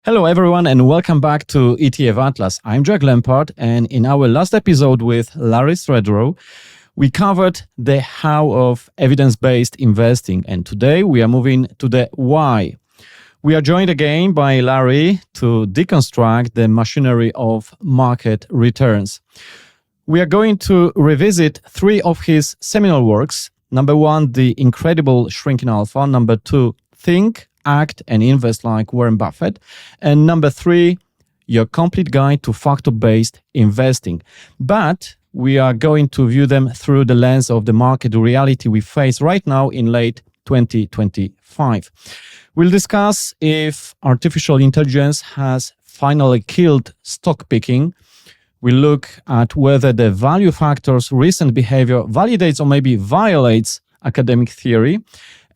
Hello, everyone, and welcome back to ETF Atlas. I'm Jack Lampard, and in our last episode with Larry Swedroe, we covered the how of evidence-based investing, and today we are moving to the why. We are joined again by Larry to deconstruct the machinery of market returns. We are going to revisit three of his seminal works. Number one, The Incredible Shrinking Alpha. Number two, Think, Act and Invest Like Warren Buffett. And number three, Your Complete Guide to Factor-Based Investing. But we are going to view them through the lens of the market reality we face right now in late 2025. We'll discuss if artificial intelligence has finally killed stock picking. We'll look at whether the value factor's recent behavior validates or maybe violates academic theory.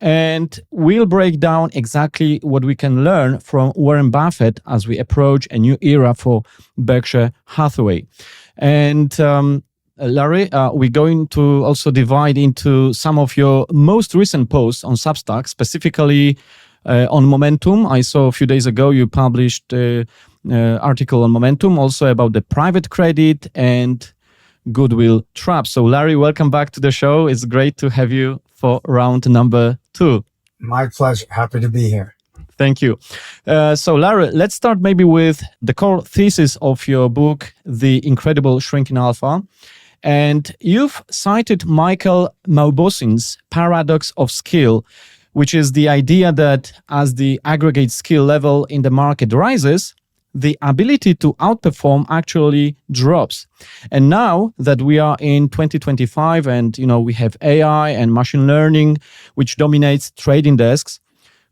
And we'll break down exactly what we can learn from Warren Buffett as we approach a new era for Berkshire Hathaway. And Larry, we're going to also divide into some of your most recent posts on Substack, specifically on momentum. I saw a few days ago you published an article on momentum, also about the private credit and goodwill trap. So Larry, welcome back to the show. It's great to have you for round number 2. My pleasure. Happy to be here. Thank you. So Larry, let's start maybe with the core thesis of your book, The Incredible Shrinking Alpha. And you've cited Michael Mauboussin's paradox of skill, which is the idea that as the aggregate skill level in the market rises, the ability to outperform actually drops. And now that we are in 2025 and we have AI and machine learning, which dominates trading desks,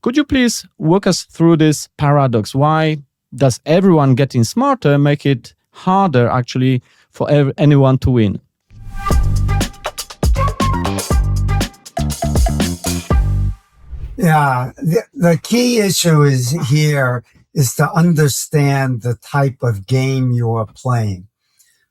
could you please walk us through this paradox? Why does everyone getting smarter make it harder actually for anyone to win? Yeah, the key issue is to understand the type of game you are playing.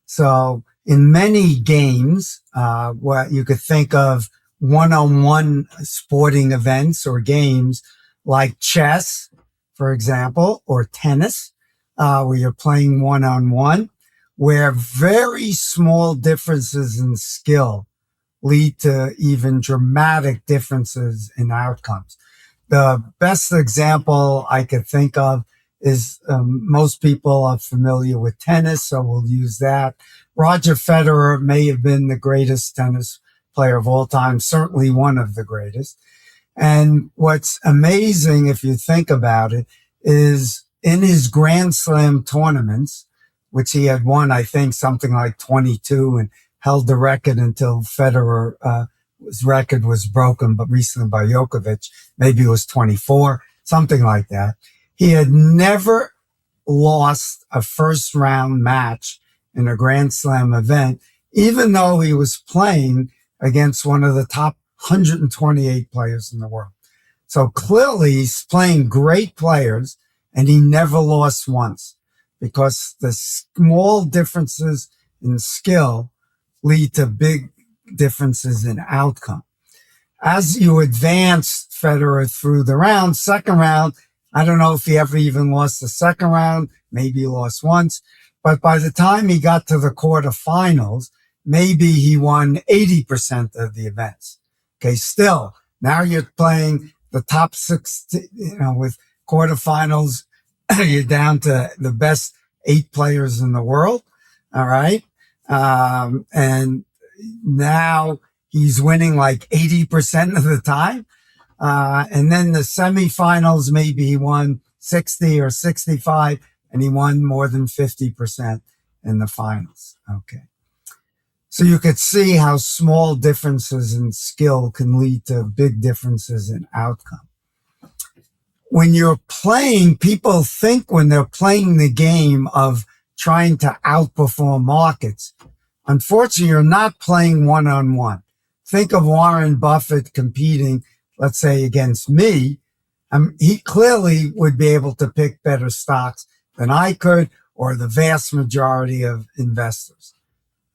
So in many games, what you could think of one-on-one sporting events or games like chess, for example, or tennis, where you're playing one-on-one, where very small differences in skill lead to even dramatic differences in outcomes. The best example I could think of is most people are familiar with tennis, so we'll use that. Roger Federer may have been the greatest tennis player of all time, certainly one of the greatest. And what's amazing, if you think about it, is in his Grand Slam tournaments, which he had won, I think, something like 22 and held the record until his record was broken, but recently by Djokovic, maybe it was 24, something like that. He had never lost a first round match in a Grand Slam event, even though he was playing against one of the top 128 players in the world. So clearly he's playing great players and he never lost once because the small differences in skill lead to big differences in outcome. As you advance Federer through the round, second round, I don't know if he ever even lost the second round. Maybe he lost once. But by the time he got to the quarterfinals, maybe he won 80% of the events. Okay, still, now you're playing the top 60, with quarterfinals, you're down to the best 8 players in the world. All right. And now he's winning like 80% of the time. And then the semifinals, maybe he won 60 or 65 and he won more than 50% in the finals. Okay. So you could see how small differences in skill can lead to big differences in outcome. When you're playing, people think when they're playing the game of trying to outperform markets. Unfortunately, you're not playing one-on-one. Think of Warren Buffett competing, let's say, against me. He clearly would be able to pick better stocks than I could or the vast majority of investors.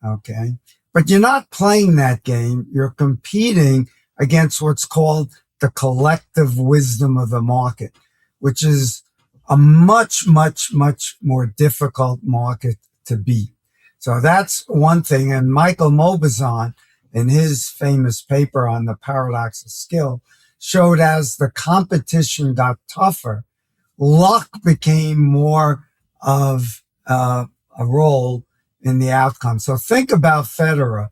Okay. But you're not playing that game. You're competing against what's called the collective wisdom of the market, which is a much, much, much more difficult market to beat. So that's one thing. And Michael Mauboussin, in his famous paper on the paradox of skill, showed as the competition got tougher, luck became more of a role in the outcome. So think about Federer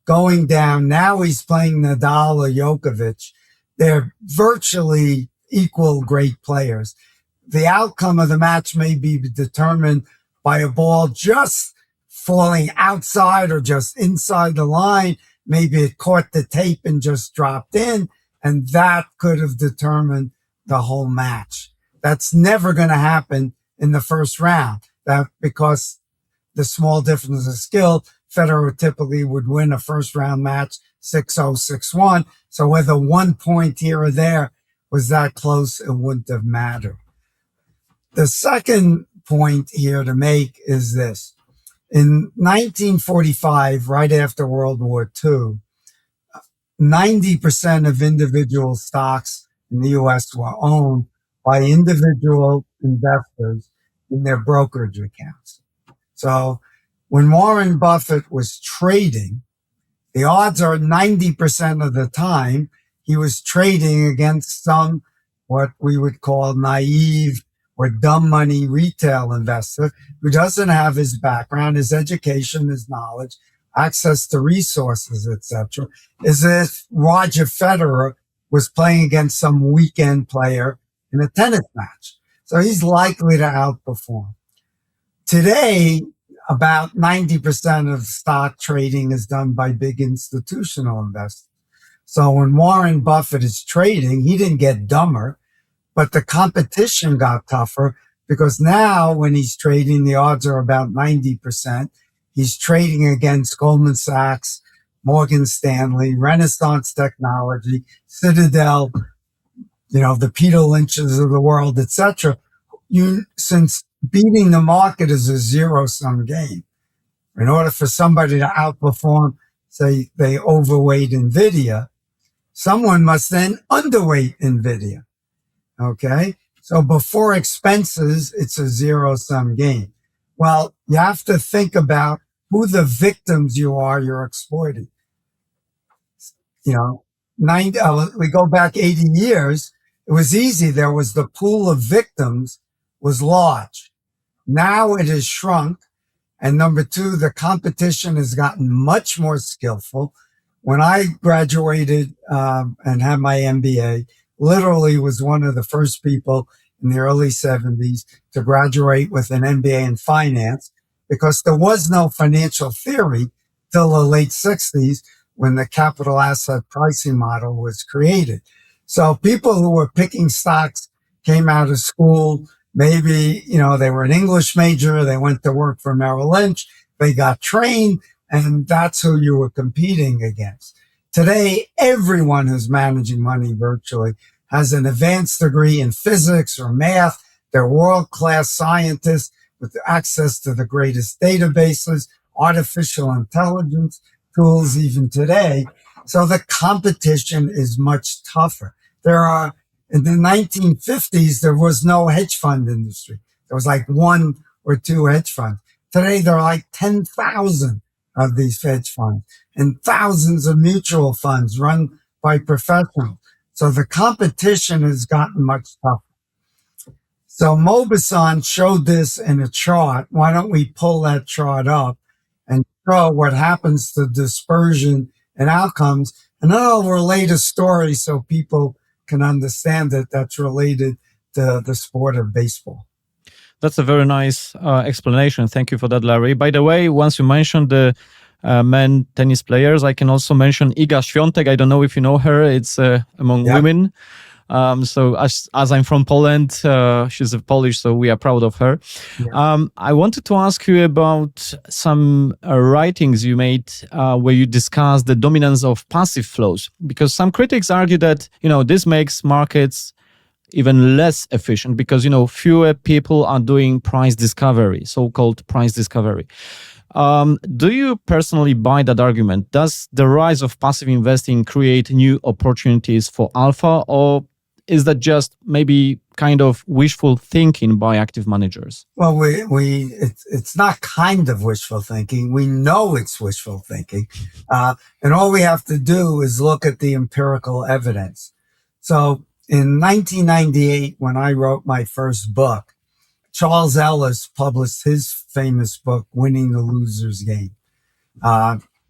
going down. Now he's playing Nadal or Djokovic. They're virtually equal great players. The outcome of the match may be determined by a ball just falling outside or just inside the line. Maybe it caught the tape and just dropped in, and that could have determined the whole match. That's never going to happen in the first round. That because the small difference of skill, Federer typically would win a first round match 6-0, 6-1. So whether 1 point here or there was that close, it wouldn't have mattered. The second point here to make is this. In 1945, right after World War II, 90% of individual stocks in the U.S. were owned by individual investors in their brokerage accounts. So when Warren Buffett was trading, the odds are 90% of the time he was trading against some what we would call naive or dumb money retail investor who doesn't have his background, his education, his knowledge, access to resources, etc., as if Roger Federer was playing against some weekend player in a tennis match. So he's likely to outperform. Today, about 90% of stock trading is done by big institutional investors. So when Warren Buffett is trading, he didn't get dumber, but the competition got tougher because now when he's trading, the odds are about 90%. He's trading against Goldman Sachs, Morgan Stanley, Renaissance Technology, Citadel, the Peter Lynch's of the world, etc. Since beating the market is a zero-sum game, in order for somebody to outperform, say they overweight NVIDIA, someone must then underweight NVIDIA. Okay? So before expenses, it's a zero-sum game. Well, you have to think about who the victims you're exploiting. We go back 80 years, it was easy. There was the pool of victims was large. Now it has shrunk. And number two, the competition has gotten much more skillful. When I graduated and had my MBA, literally was one of the first people in the early 70s to graduate with an MBA in finance because there was no financial theory till the late 60s when the capital asset pricing model was created. So people who were picking stocks came out of school. Maybe, they were an English major. They went to work for Merrill Lynch. They got trained, and that's who you were competing against. Today, everyone who's managing money virtually has an advanced degree in physics or math. They're world-class scientists with access to the greatest databases, artificial intelligence tools even today. So the competition is much tougher. In the 1950s, there was no hedge fund industry. There was like 1 or 2 hedge funds. Today, there are like 10,000 of these hedge funds and thousands of mutual funds run by professionals. So the competition has gotten much tougher. So Mauboussin showed this in a chart. Why don't we pull that chart up and show what happens to dispersion and outcomes? And then I'll relate a story so people can understand that that's related to the sport of baseball. That's a very nice explanation. Thank you for that, Larry. By the way, once you mentioned the men tennis players, I can also mention Iga Świątek. I don't know if you know her. It's among women. So as I'm from Poland, she's a Polish, so we are proud of her. Yeah. I wanted to ask you about some writings you made where you discussed the dominance of passive flows, because some critics argue that, this makes markets even less efficient because, fewer people are doing price discovery, so-called price discovery. Do you personally buy that argument? Does the rise of passive investing create new opportunities for alpha, or is that just maybe kind of wishful thinking by active managers? Well, it's not kind of wishful thinking. We know it's wishful thinking. And all we have to do is look at the empirical evidence. So in 1998, when I wrote my first book, Charles Ellis published his famous book, Winning the Loser's Game.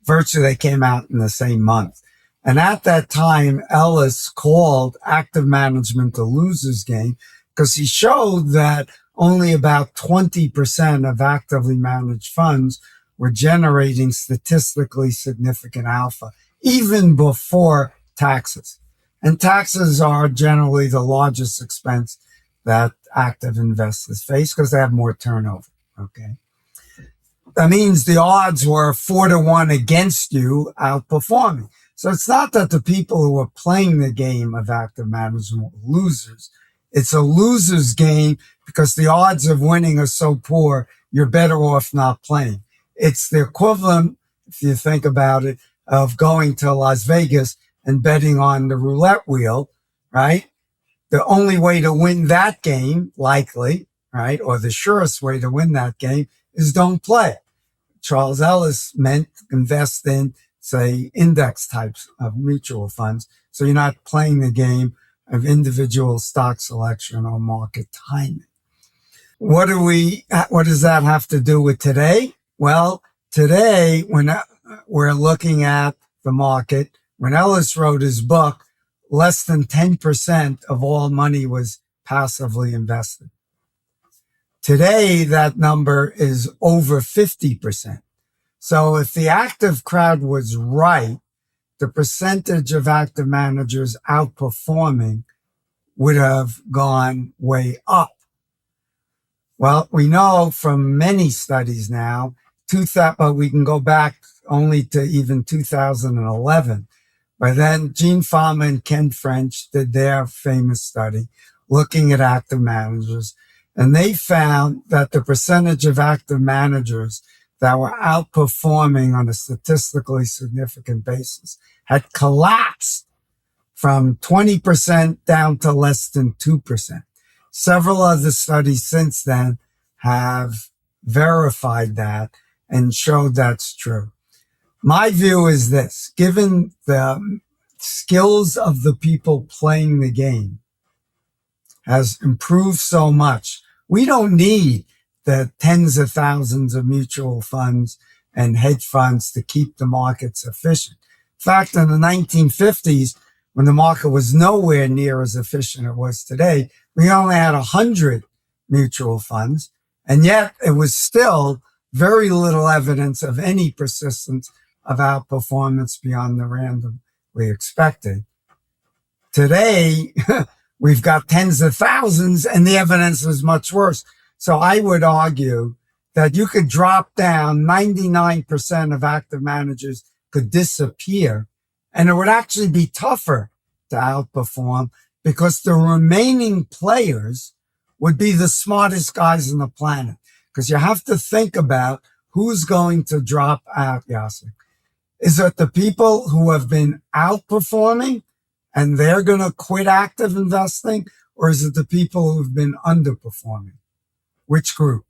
Virtually, they came out in the same month. And at that time, Ellis called active management the loser's game because he showed that only about 20% of actively managed funds were generating statistically significant alpha, even before taxes. And taxes are generally the largest expense that active investors face because they have more turnover. Okay. That means the odds were 4-1 against you outperforming. So it's not that the people who are playing the game of active management were losers. It's a loser's game because the odds of winning are so poor, you're better off not playing. It's the equivalent, if you think about it, of going to Las Vegas and betting on the roulette wheel, right? The only way to win that game, likely, right, or the surest way to win that game is don't play. Charles Ellis meant invest in, say, index types of mutual funds. So you're not playing the game of individual stock selection or market timing. What does that have to do with today? Well, today, when we're looking at the market, when Ellis wrote his book, less than 10% of all money was passively invested. Today, that number is over 50%. So if the active crowd was right, the percentage of active managers outperforming would have gone way up. Well, we know from many studies now, but we can go back only to even 2011. By then, Gene Fama and Ken French did their famous study looking at active managers, and they found that the percentage of active managers that were outperforming on a statistically significant basis had collapsed from 20% down to less than 2%. Several other studies since then have verified that and showed that's true. My view is this: given the skills of the people playing the game has improved so much, we don't need the tens of thousands of mutual funds and hedge funds to keep the markets efficient. In fact, in the 1950s, when the market was nowhere near as efficient as it was today, we only had 100 mutual funds, and yet it was still very little evidence of any persistence of outperformance beyond the random we expected. Today, we've got tens of thousands and the evidence is much worse. So I would argue that you could drop down 99% of active managers could disappear, and it would actually be tougher to outperform because the remaining players would be the smartest guys on the planet. Because you have to think about who's going to drop out, Yasser. Is it the people who have been outperforming and they're going to quit active investing? Or is it the people who've been underperforming? Which group?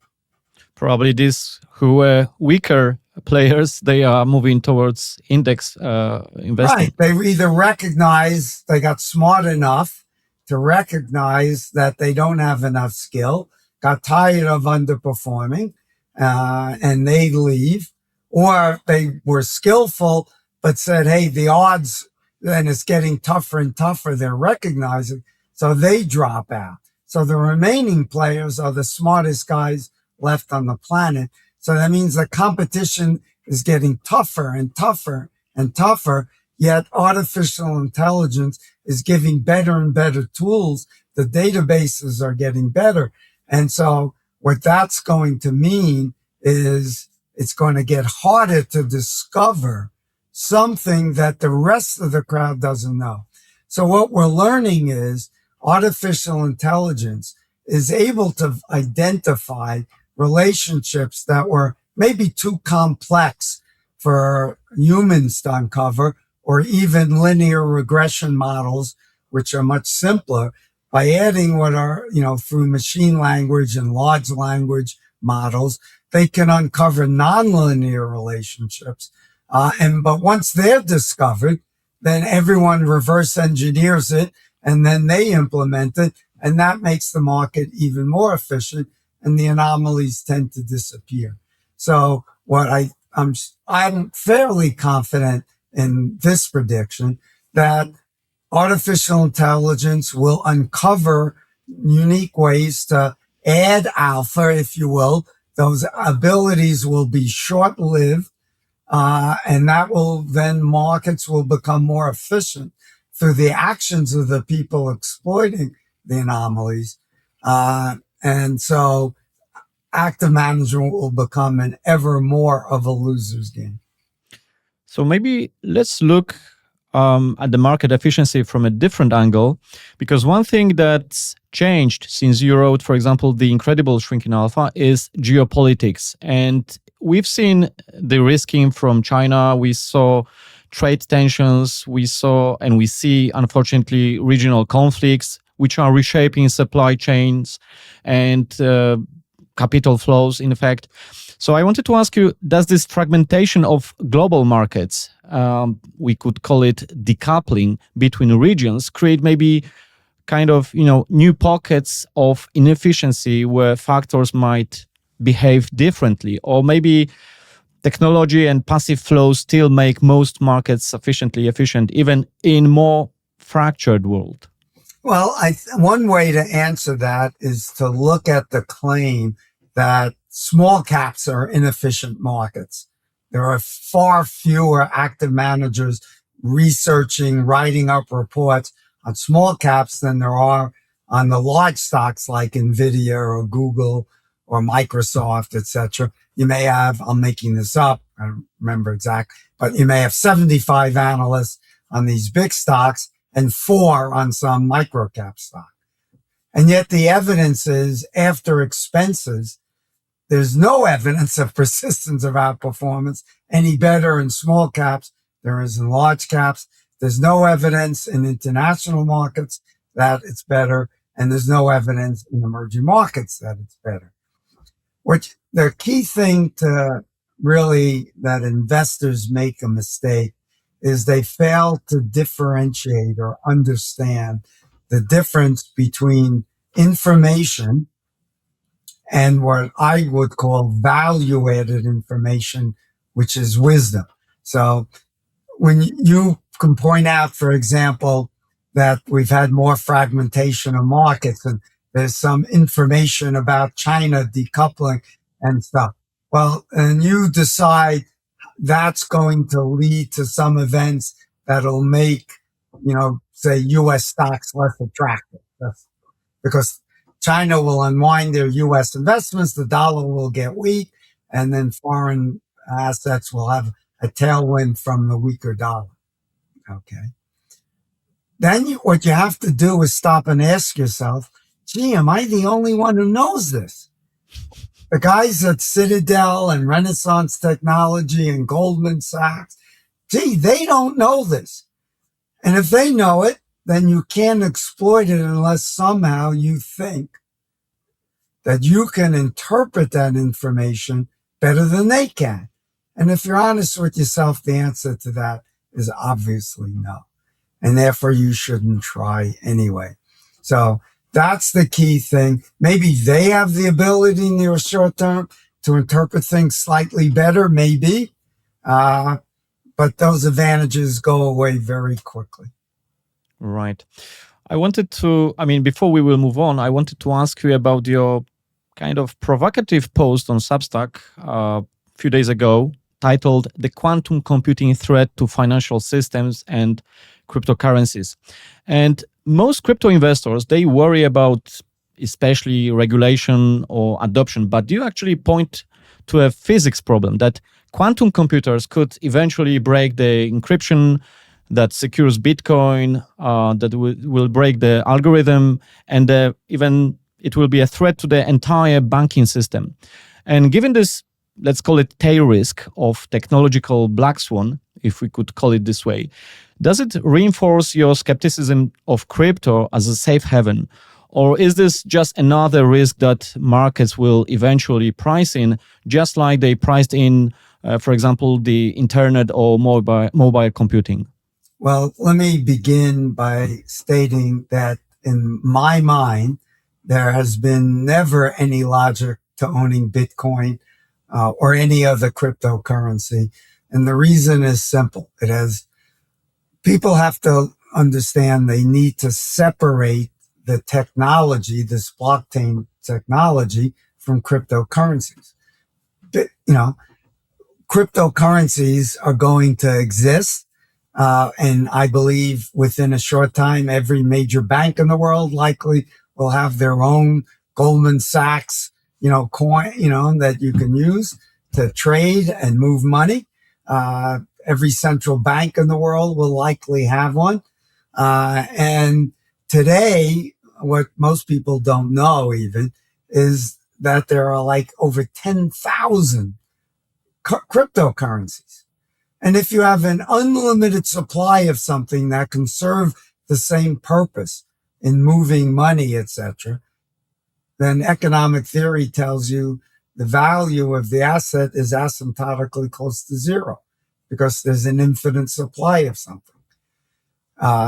Probably these who were weaker players, they are moving towards index investing. Right. They either recognize they got smart enough to recognize that they don't have enough skill, got tired of underperforming, and they leave, or they were skillful, but said, hey, the odds, then it's getting tougher and tougher. They're recognizing, so they drop out. So the remaining players are the smartest guys left on the planet. So that means the competition is getting tougher and tougher and tougher, yet artificial intelligence is giving better and better tools. The databases are getting better. And so what that's going to mean is it's going to get harder to discover something that the rest of the crowd doesn't know. So what we're learning is artificial intelligence is able to identify relationships that were maybe too complex for humans to uncover, or even linear regression models which are much simpler, by adding what are, through machine language and large language models, they can uncover nonlinear relationships. But once they're discovered, then everyone reverse engineers it and then they implement it. And that makes the market even more efficient and the anomalies tend to disappear. So I'm fairly confident in this prediction that artificial intelligence will uncover unique ways to add alpha, if you will. Those abilities will be short-lived, and that will then markets will become more efficient through the actions of the people exploiting the anomalies. And so active management will become an ever more of a loser's game. So maybe let's look at the market efficiency from a different angle, because one thing that's changed since you wrote, for example, The Incredible Shrinking Alpha is geopolitics. And we've seen the risking from China. We saw trade tensions. We see, unfortunately, regional conflicts, which are reshaping supply chains and capital flows, in fact. So I wanted to ask you, does this fragmentation of global markets, we could call it decoupling between regions, create maybe kind of, new pockets of inefficiency where factors might behave differently? Or maybe technology and passive flows still make most markets sufficiently efficient, even in more fractured world? Well, one way to answer that is to look at the claim that small caps are inefficient markets. There are far fewer active managers researching, writing up reports on small caps than there are on the large stocks like Nvidia or Google or Microsoft, etc. You may have, I'm making this up, I don't remember exact, but you may have 75 analysts on these big stocks and 4 on some micro cap stock. And yet the evidence is after expenses, there's no evidence of persistence of outperformance any better in small caps there is in large caps. There's no evidence in international markets that it's better, and there's no evidence in emerging markets that it's better. Which the key thing to really that investors make a mistake is they fail to differentiate or understand the difference between information and what I would call value-added information, which is wisdom. So when you can point out, for example, that we've had more fragmentation of markets and there's some information about China decoupling and stuff. Well, and you decide that's going to lead to some events that'll make, say U.S. stocks less attractive. That's because China will unwind their U.S. investments, the dollar will get weak, and then foreign assets will have a tailwind from the weaker dollar. Okay. Then what you have to do is stop and ask yourself, gee, am I the only one who knows this? The guys at Citadel and Renaissance Technology and Goldman Sachs, gee, they don't know this. And if they know it, then you can't exploit it unless somehow you think that you can interpret that information better than they can. And if you're honest with yourself, the answer to that is obviously no. And therefore you shouldn't try anyway. So that's the key thing. Maybe they have the ability in the short term to interpret things slightly better, maybe. But those advantages go away very quickly. Right. Before we will move on, I wanted to ask you about your kind of provocative post on Substack a few days ago titled "The Quantum Computing Threat to Financial Systems and Cryptocurrencies." And most crypto investors, they worry about especially regulation or adoption, but you actually point to a physics problem that quantum computers could eventually break the encryption that secures Bitcoin, that will break the algorithm, and even it will be a threat to the entire banking system. And given this, let's call it tail risk of technological black swan, if we could call it this way, Does it reinforce your skepticism of crypto as a safe haven? Or is this just another risk that markets will eventually price in, just like they priced in, for example, the internet or mobile computing? Well, let me begin by stating that in my mind, there has been never any logic to owning Bitcoin or any other cryptocurrency. And the reason is simple. People have to understand they need to separate the technology, this blockchain technology, from cryptocurrencies. Cryptocurrencies are going to exist. And I believe within a short time, every major bank in the world likely will have their own Goldman Sachs, coin, that you can use to trade and move money. Every central bank in the world will likely have one. And today, what most people don't know even is that there are like over 10,000 cryptocurrencies. And if you have an unlimited supply of something that can serve the same purpose in moving money, etc., then economic theory tells you the value of the asset is asymptotically close to zero because there's an infinite supply of something.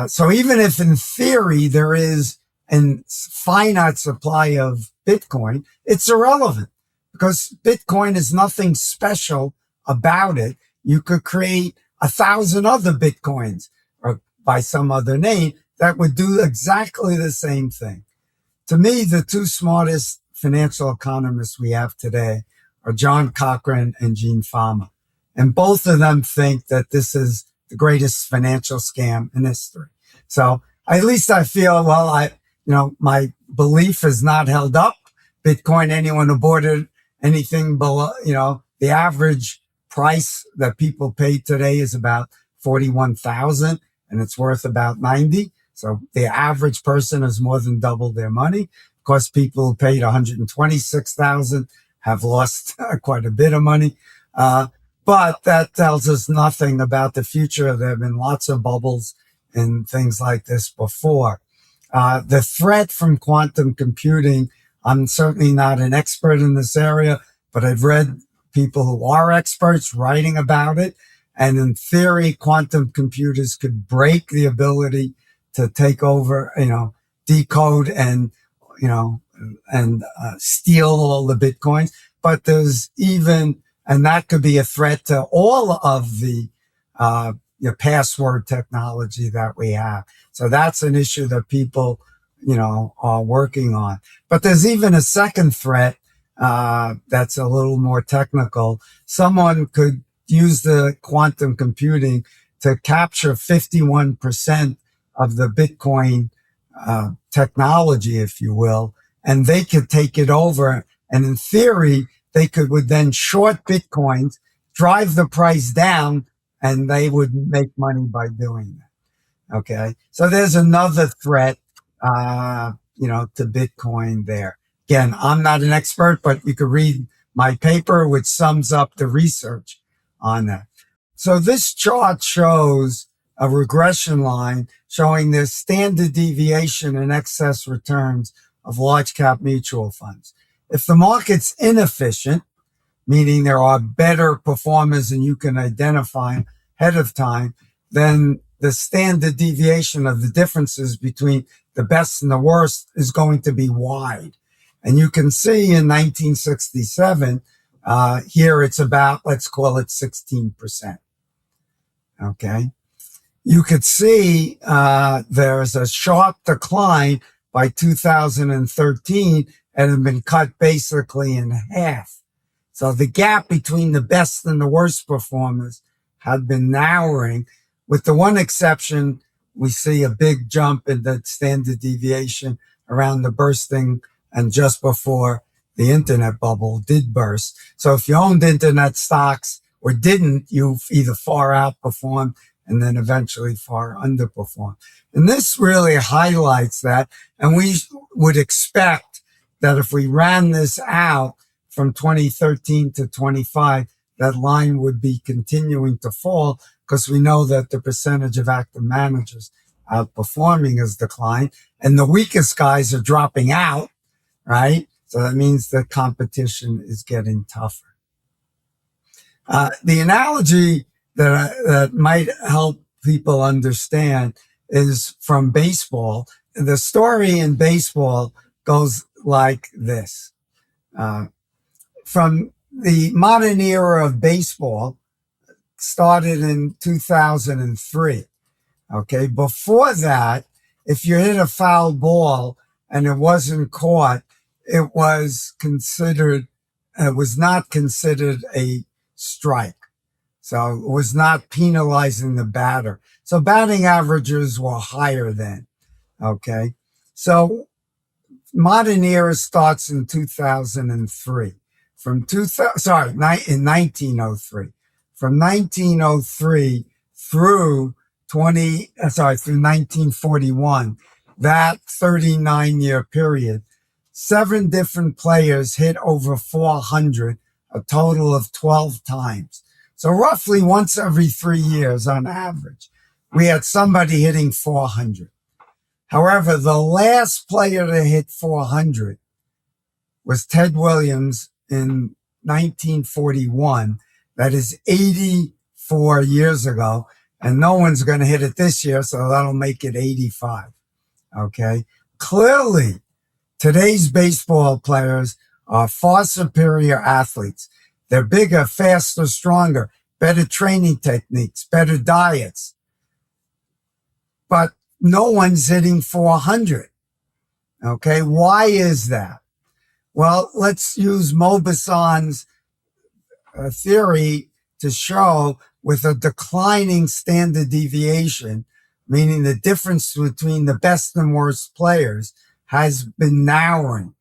So even if in theory there is a finite supply of Bitcoin, it's irrelevant because Bitcoin is nothing special about it. You could create 1,000 other Bitcoins or by some other name that would do exactly the same thing. To me, the two smartest financial economists we have today are John Cochrane and Gene Fama. And both of them think that this is the greatest financial scam in history. So at least I feel, my belief is not held up. Bitcoin, anyone who bought it, anything below, the average price that people pay today is about 41,000 and it's worth about 90. So the average person has more than doubled their money. Of course, people who paid 126,000 have lost quite a bit of money. But that tells us nothing about the future. There have been lots of bubbles and things like this before. The threat from quantum computing, I'm certainly not an expert in this area, but I've read people who are experts writing about it. And in theory, quantum computers could break the ability to take over, decode and steal all the Bitcoins. But there's and that could be a threat to all of the password technology that we have. So that's an issue that people, are working on. But there's even a second threat that's a little more technical. Someone could use the quantum computing to capture 51% of the Bitcoin technology, if you will, and they could take it over. And in theory, would then short Bitcoins, drive the price down, and they would make money by doing that. Okay. So there's another threat, to Bitcoin there. Again, I'm not an expert, but you could read my paper, which sums up the research on that. So this chart shows a regression line showing the standard deviation and excess returns of large cap mutual funds. If the market's inefficient, meaning there are better performers and you can identify ahead of time, then the standard deviation of the differences between the best and the worst is going to be wide. And you can see in 1967, here it's about, let's call it 16%. Okay. You could see there's a sharp decline by 2013 and had been cut basically in half. So the gap between the best and the worst performers had been narrowing. With the one exception, we see a big jump in the standard deviation around the bursting and just before the internet bubble did burst. So if you owned internet stocks or didn't, you either far outperformed and then eventually far underperformed. And this really highlights that. And we would expect that if we ran this out from 2013 to 25, that line would be continuing to fall because we know that the percentage of active managers outperforming has declined and the weakest guys are dropping out, right? So that means the competition is getting tougher. The analogy that might help people understand is from baseball. The story in baseball goes like this. From the modern era of baseball started in 2003. Okay. Before that, if you hit a foul ball and it wasn't caught, it was not considered a strike. So it was not penalizing the batter. So batting averages were higher then. Okay. So modern era starts in 2003. In 1903. From 1903 through 1941, that 39-year period, 7 different players hit over 400, a total of 12 times. So roughly once every 3 years on average, we had somebody hitting 400. However, the last player to hit 400 was Ted Williams in 1941. That is 84 years ago. And no one's going to hit it this year, so that'll make it 85. Okay. Clearly, today's baseball players are far superior athletes. They're bigger, faster, stronger, better training techniques, better diets. But no one's hitting 400. Okay. Why is that? Well, let's use Maupassant's theory to show with a declining standard deviation, meaning the difference between the best and worst players has been narrowing.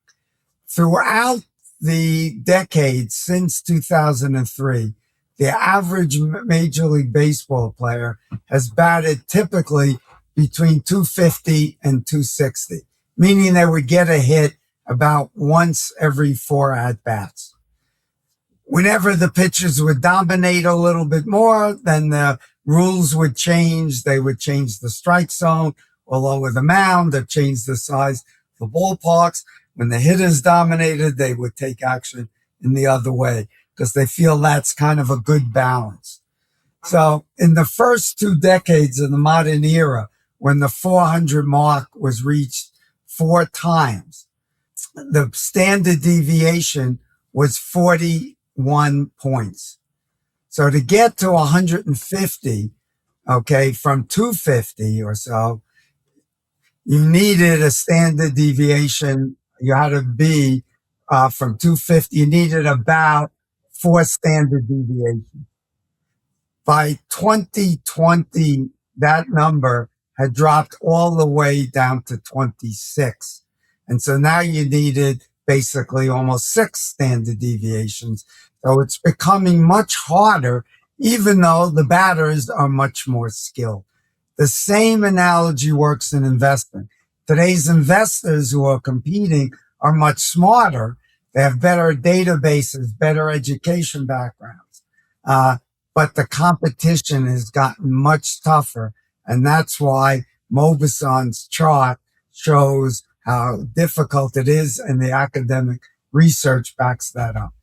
Throughout the decades since 2003, the average Major League Baseball player has batted typically between 250 and 260, meaning they would get a hit about once every 4 at-bats. Whenever the pitchers would dominate a little bit more, then the rules would change. They would change the strike zone or lower the mound or change the size of the ballparks. When the hitters dominated, they would take action in the other way because they feel that's kind of a good balance. So in the first 2 decades of the modern era, when the 400 mark was reached 4 times, the standard deviation was 41 points. So to get to 150, okay, from 250 or so, you needed a standard deviation. You had to be from 250. You needed about 4 standard deviations. By 2020, that number had dropped all the way down to 26. And so now you needed basically almost 6 standard deviations. So it's becoming much harder, even though the batters are much more skilled. The same analogy works in investing. Today's investors who are competing are much smarter. They have better databases, better education backgrounds. But the competition has gotten much tougher. And that's why Maupassant's chart shows how difficult it is, and the academic research backs that up.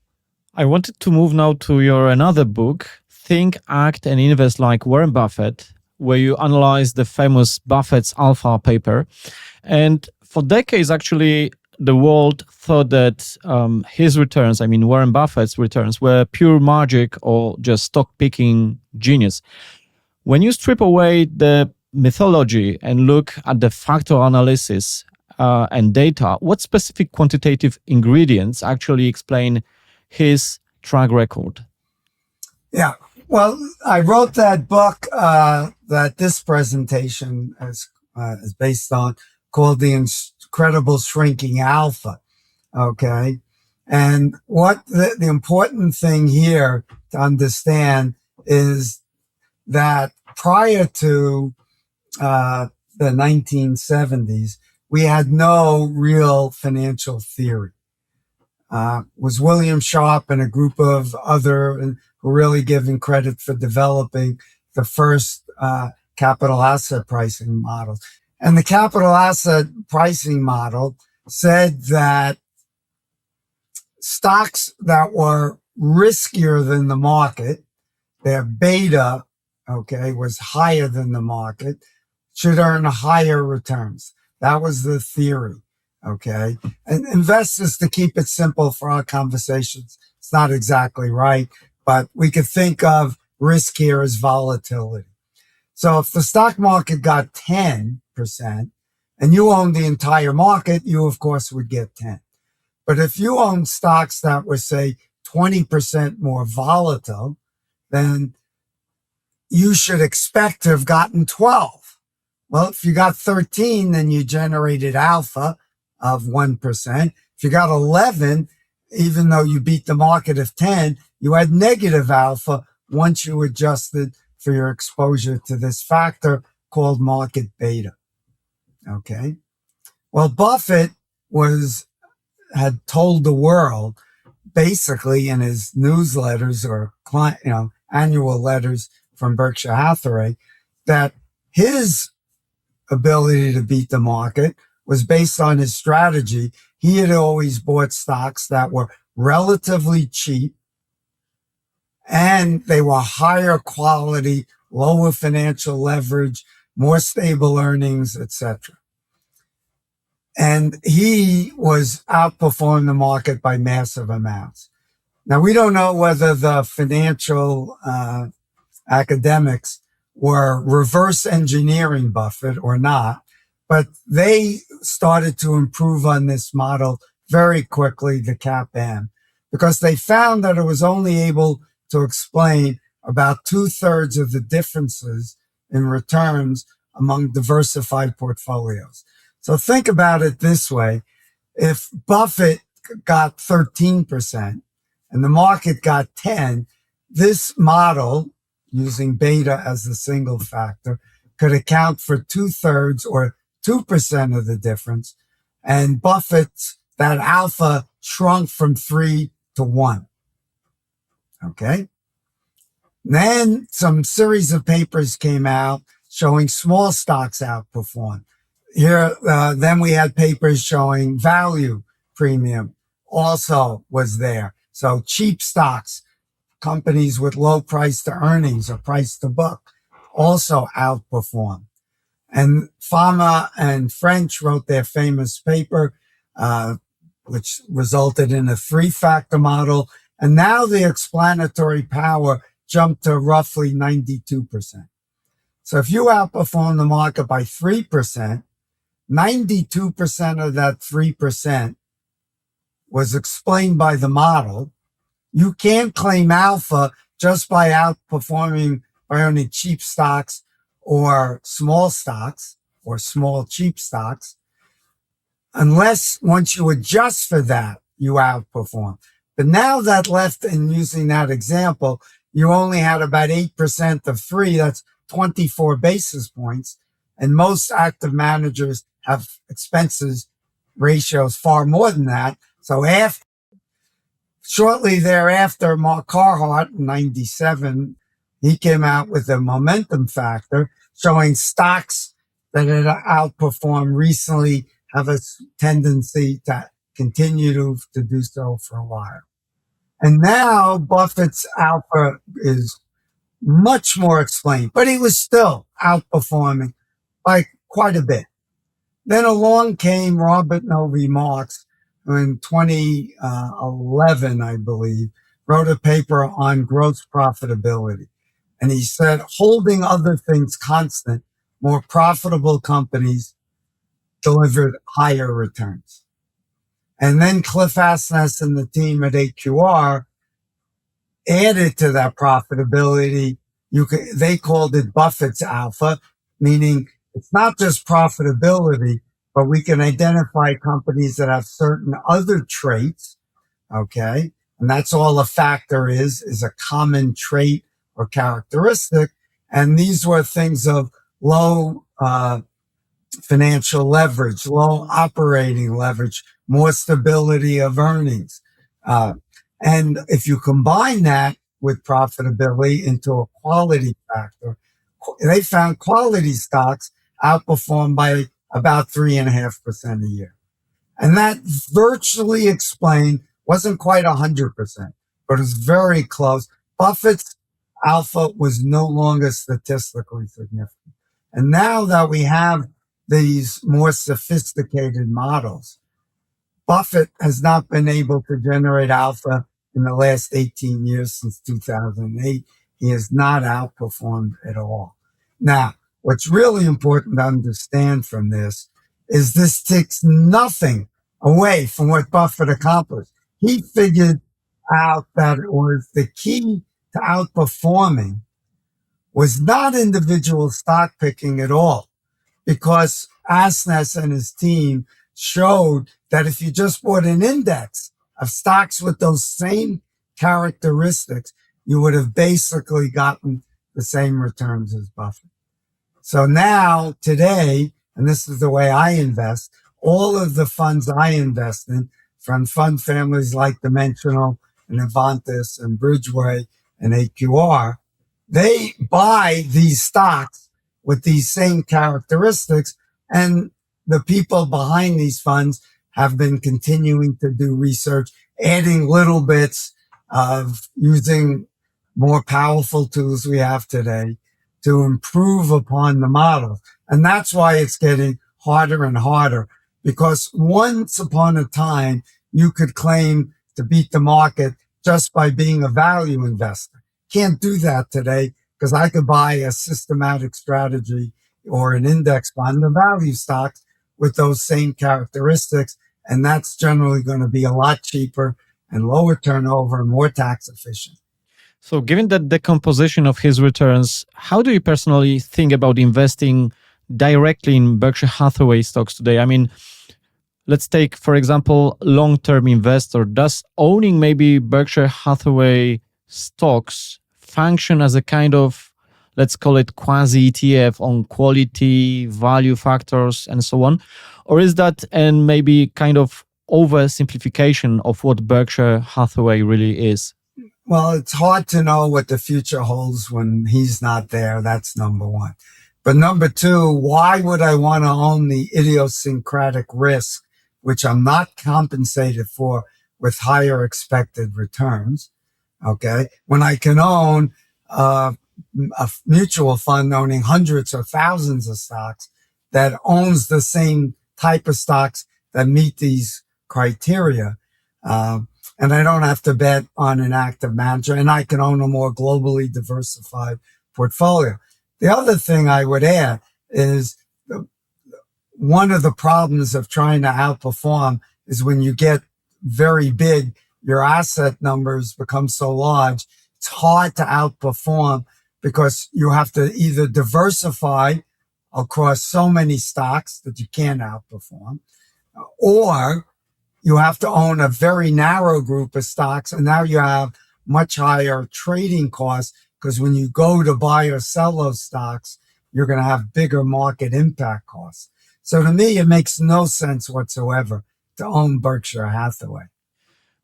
I wanted to move now to your another book, Think, Act, and Invest Like Warren Buffett, where you analyze the famous Buffett's Alpha paper. And for decades, actually, the world thought that his returns, Warren Buffett's returns, were pure magic or just stock picking genius. When you strip away the mythology and look at the factor analysis and data, what specific quantitative ingredients actually explain his track record? Yeah, well, I wrote that book that this presentation is based on, called The Incredible Shrinking Alpha. Okay. And what the important thing here to understand is that prior to the 1970s, we had no real financial theory. Was William Sharpe and a group of other who really give him credit for developing the first capital asset pricing model. And the capital asset pricing model said that stocks that were riskier than the market, their beta, was higher than the market, should earn higher returns. That was the theory. Okay. And investors, to keep it simple for our conversations, it's not exactly right, but we could think of risk here as volatility. So if the stock market got 10% and you owned the entire market, you of course would get 10. But if you own stocks that were, say, 20% more volatile, then you should expect to have gotten 12. Well, if you got 13, then you generated alpha of 1%. If you got 11, even though you beat the market of 10, you had negative alpha once you adjusted for your exposure to this factor called market beta. Okay. Well, Buffett had told the world basically in his newsletters or annual letters from Berkshire Hathaway that his ability to beat the market was based on his strategy. He had always bought stocks that were relatively cheap and they were higher quality, lower financial leverage, more stable earnings, etc. And he was outperforming the market by massive amounts. Now, we don't know whether the financial academics were reverse engineering Buffett or not, but they started to improve on this model very quickly, the CAPM, because they found that it was only able to explain about 2/3 of the differences in returns among diversified portfolios. So think about it this way. If Buffett got 13% and the market got 10, this model, using beta as the single factor, could account for 2/3 or 2% of the difference. And Buffett's, that alpha shrunk from 3 to 1. Okay. Then some series of papers came out showing small stocks outperform. Here, then we had papers showing value premium also was there. So cheap stocks, companies with low price to earnings or price to book, also outperform. And Fama and French wrote their famous paper, which resulted in a 3-factor model. And now the explanatory power jumped to roughly 92%. So if you outperform the market by 3%, 92% of that 3% was explained by the model. You can't claim alpha just by outperforming by owning cheap stocks or small cheap stocks, unless once you adjust for that, you outperform. But now that left, in using that example, you only had about 8% of 3. That's 24 basis points. And most active managers have expenses ratios far more than that. So shortly thereafter, Mark Carhart in 97, he came out with a momentum factor showing stocks that had outperformed recently have a tendency to continue to do so for a while. And now Buffett's alpha is much more explained, but he was still outperforming by quite a bit. Then along came Robert Novi Marx, who in 2011, I believe, wrote a paper on gross profitability. And he said, holding other things constant, more profitable companies delivered higher returns. And then Cliff Asness and the team at AQR added to that profitability. They called it Buffett's alpha, meaning it's not just profitability, but we can identify companies that have certain other traits. Okay. And that's all a factor is a common trait or characteristic. And these were things of low, financial leverage, low operating leverage, more stability of earnings. And if you combine that with profitability into a quality factor. They found quality stocks outperformed by about 3.5% a year. And that virtually explained, wasn't quite 100%, but it was very close. Buffett's alpha was no longer statistically significant. And now that we have these more sophisticated models, Buffett has not been able to generate alpha in the last 18 years since 2008. He has not outperformed at all. Now, what's really important to understand from this takes nothing away from what Buffett accomplished. He figured out that it was the key to outperforming was not individual stock picking at all, because Asnes and his team showed that if you just bought an index of stocks with those same characteristics, you would have basically gotten the same returns as Buffett. So now, today, and this is the way I invest, all of the funds I invest in, from fund families like Dimensional and Avantis and Bridgeway and AQR, they buy these stocks with these same characteristics. And the people behind these funds have been continuing to do research, adding little bits of using more powerful tools we have today to improve upon the model. And that's why it's getting harder and harder, because once upon a time, you could claim to beat the market just by being a value investor. Can't do that today, because I could buy a systematic strategy or an index fund, the value stocks with those same characteristics. And that's generally going to be a lot cheaper and lower turnover and more tax efficient. So, given that decomposition of his returns, how do you personally think about investing directly in Berkshire Hathaway stocks today? I mean, let's take, for example, long-term investor. Does owning maybe Berkshire Hathaway stocks function as a kind of, let's call it quasi ETF on quality, value factors, and so on? Or is that and maybe kind of oversimplification of what Berkshire Hathaway really is? Well, it's hard to know what the future holds when he's not there. That's number one. But number two, why would I want to own the idiosyncratic risk, which I'm not compensated for with higher expected returns? Okay. When I can own a mutual fund owning hundreds or thousands of stocks that owns the same type of stocks that meet these criteria. And I don't have to bet on an active manager, and I can own a more globally diversified portfolio. The other thing I would add is one of the problems of trying to outperform is when you get very big, your asset numbers become so large, it's hard to outperform because you have to either diversify across so many stocks that you can't outperform, or you have to own a very narrow group of stocks. And now you have much higher trading costs, because when you go to buy or sell those stocks, you're going to have bigger market impact costs. So to me, it makes no sense whatsoever to own Berkshire Hathaway.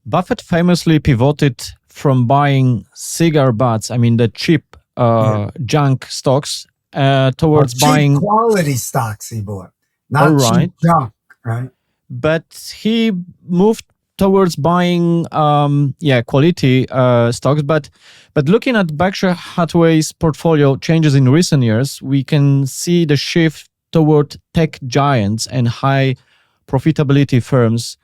Buffett famously pivoted from buying cigar butts, I mean the cheap junk stocks, towards buying quality stocks he bought, not cheap junk, right? But he moved towards buying quality stocks. But looking at Berkshire Hathaway's portfolio changes in recent years, we can see the shift toward tech giants and high profitability firms.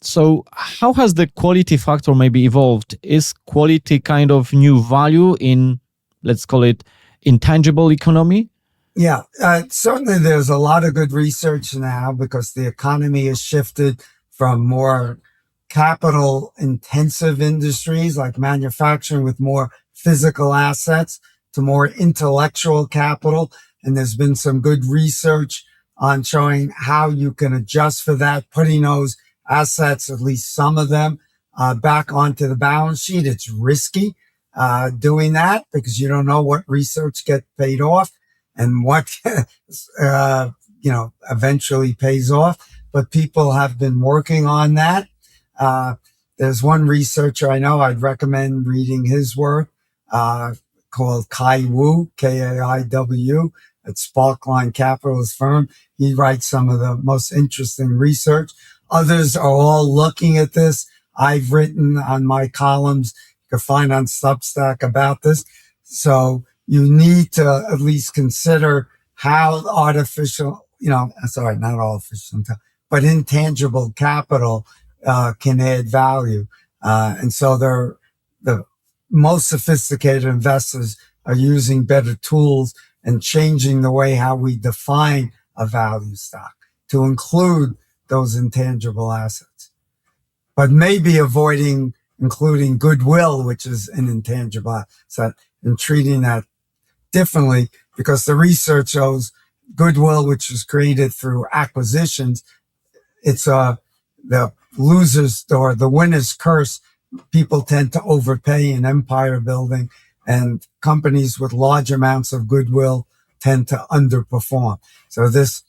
So how has the quality factor maybe evolved? Is quality kind of new value in, let's call it, intangible economy? Yeah, certainly there's a lot of good research now, because the economy has shifted from more capital intensive industries like manufacturing with more physical assets to more intellectual capital. And there's been some good research on showing how you can adjust for that, putting those assets, at least some of them, back onto the balance sheet. It's risky doing that, because you don't know what research gets paid off and what, eventually pays off. But people have been working on that. There's one researcher I know I'd recommend reading his work, called Kai Wu, Kaiw, at Sparkline Capital's firm. He writes some of the most interesting research. Others are all looking at this. I've written on my columns, you can find on Substack about this. So you need to at least consider how artificial, not artificial, but intangible capital can add value. And so the most sophisticated investors are using better tools and changing the way how we define a value stock to include those intangible assets, but maybe avoiding including goodwill, which is an intangible asset, and treating that differently, because the research shows goodwill, which is created through acquisitions, it's the loser's or the winner's curse. People tend to overpay in empire building, and companies with large amounts of goodwill tend to underperform. So this,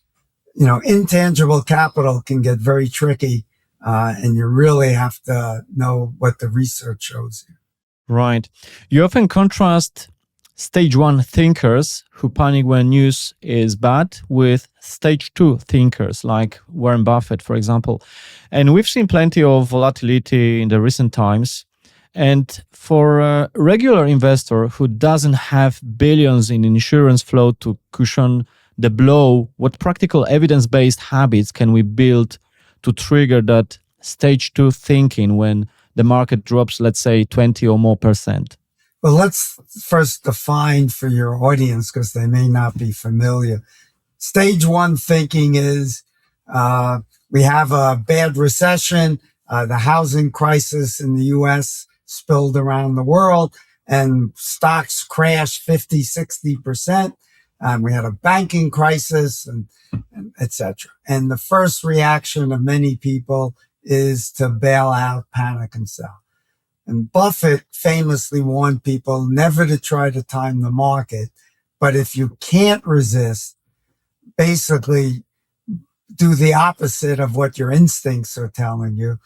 intangible capital can get very tricky, and you really have to know what the research shows you. Right. You often contrast stage one thinkers who panic when news is bad with stage two thinkers like Warren Buffett, for example. And we've seen plenty of volatility in the recent times. And for a regular investor who doesn't have billions in insurance flow to cushion the blow, what practical evidence-based habits can we build to trigger that stage two thinking when the market drops, let's say, 20 or more %? Well, let's first define for your audience, because they may not be familiar. Stage one thinking is we have a bad recession, the housing crisis in the U.S. spilled around the world, and stocks crashed 50, 60%. We had a banking crisis, and et cetera. And the first reaction of many people is to bail out, panic, and sell. And Buffett famously warned people never to try to time the market, but if you can't resist, basically do the opposite of what your instincts are telling you.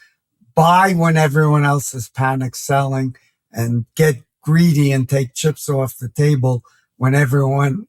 Buy when everyone else is panic selling, and get greedy and take chips off the table when everyone,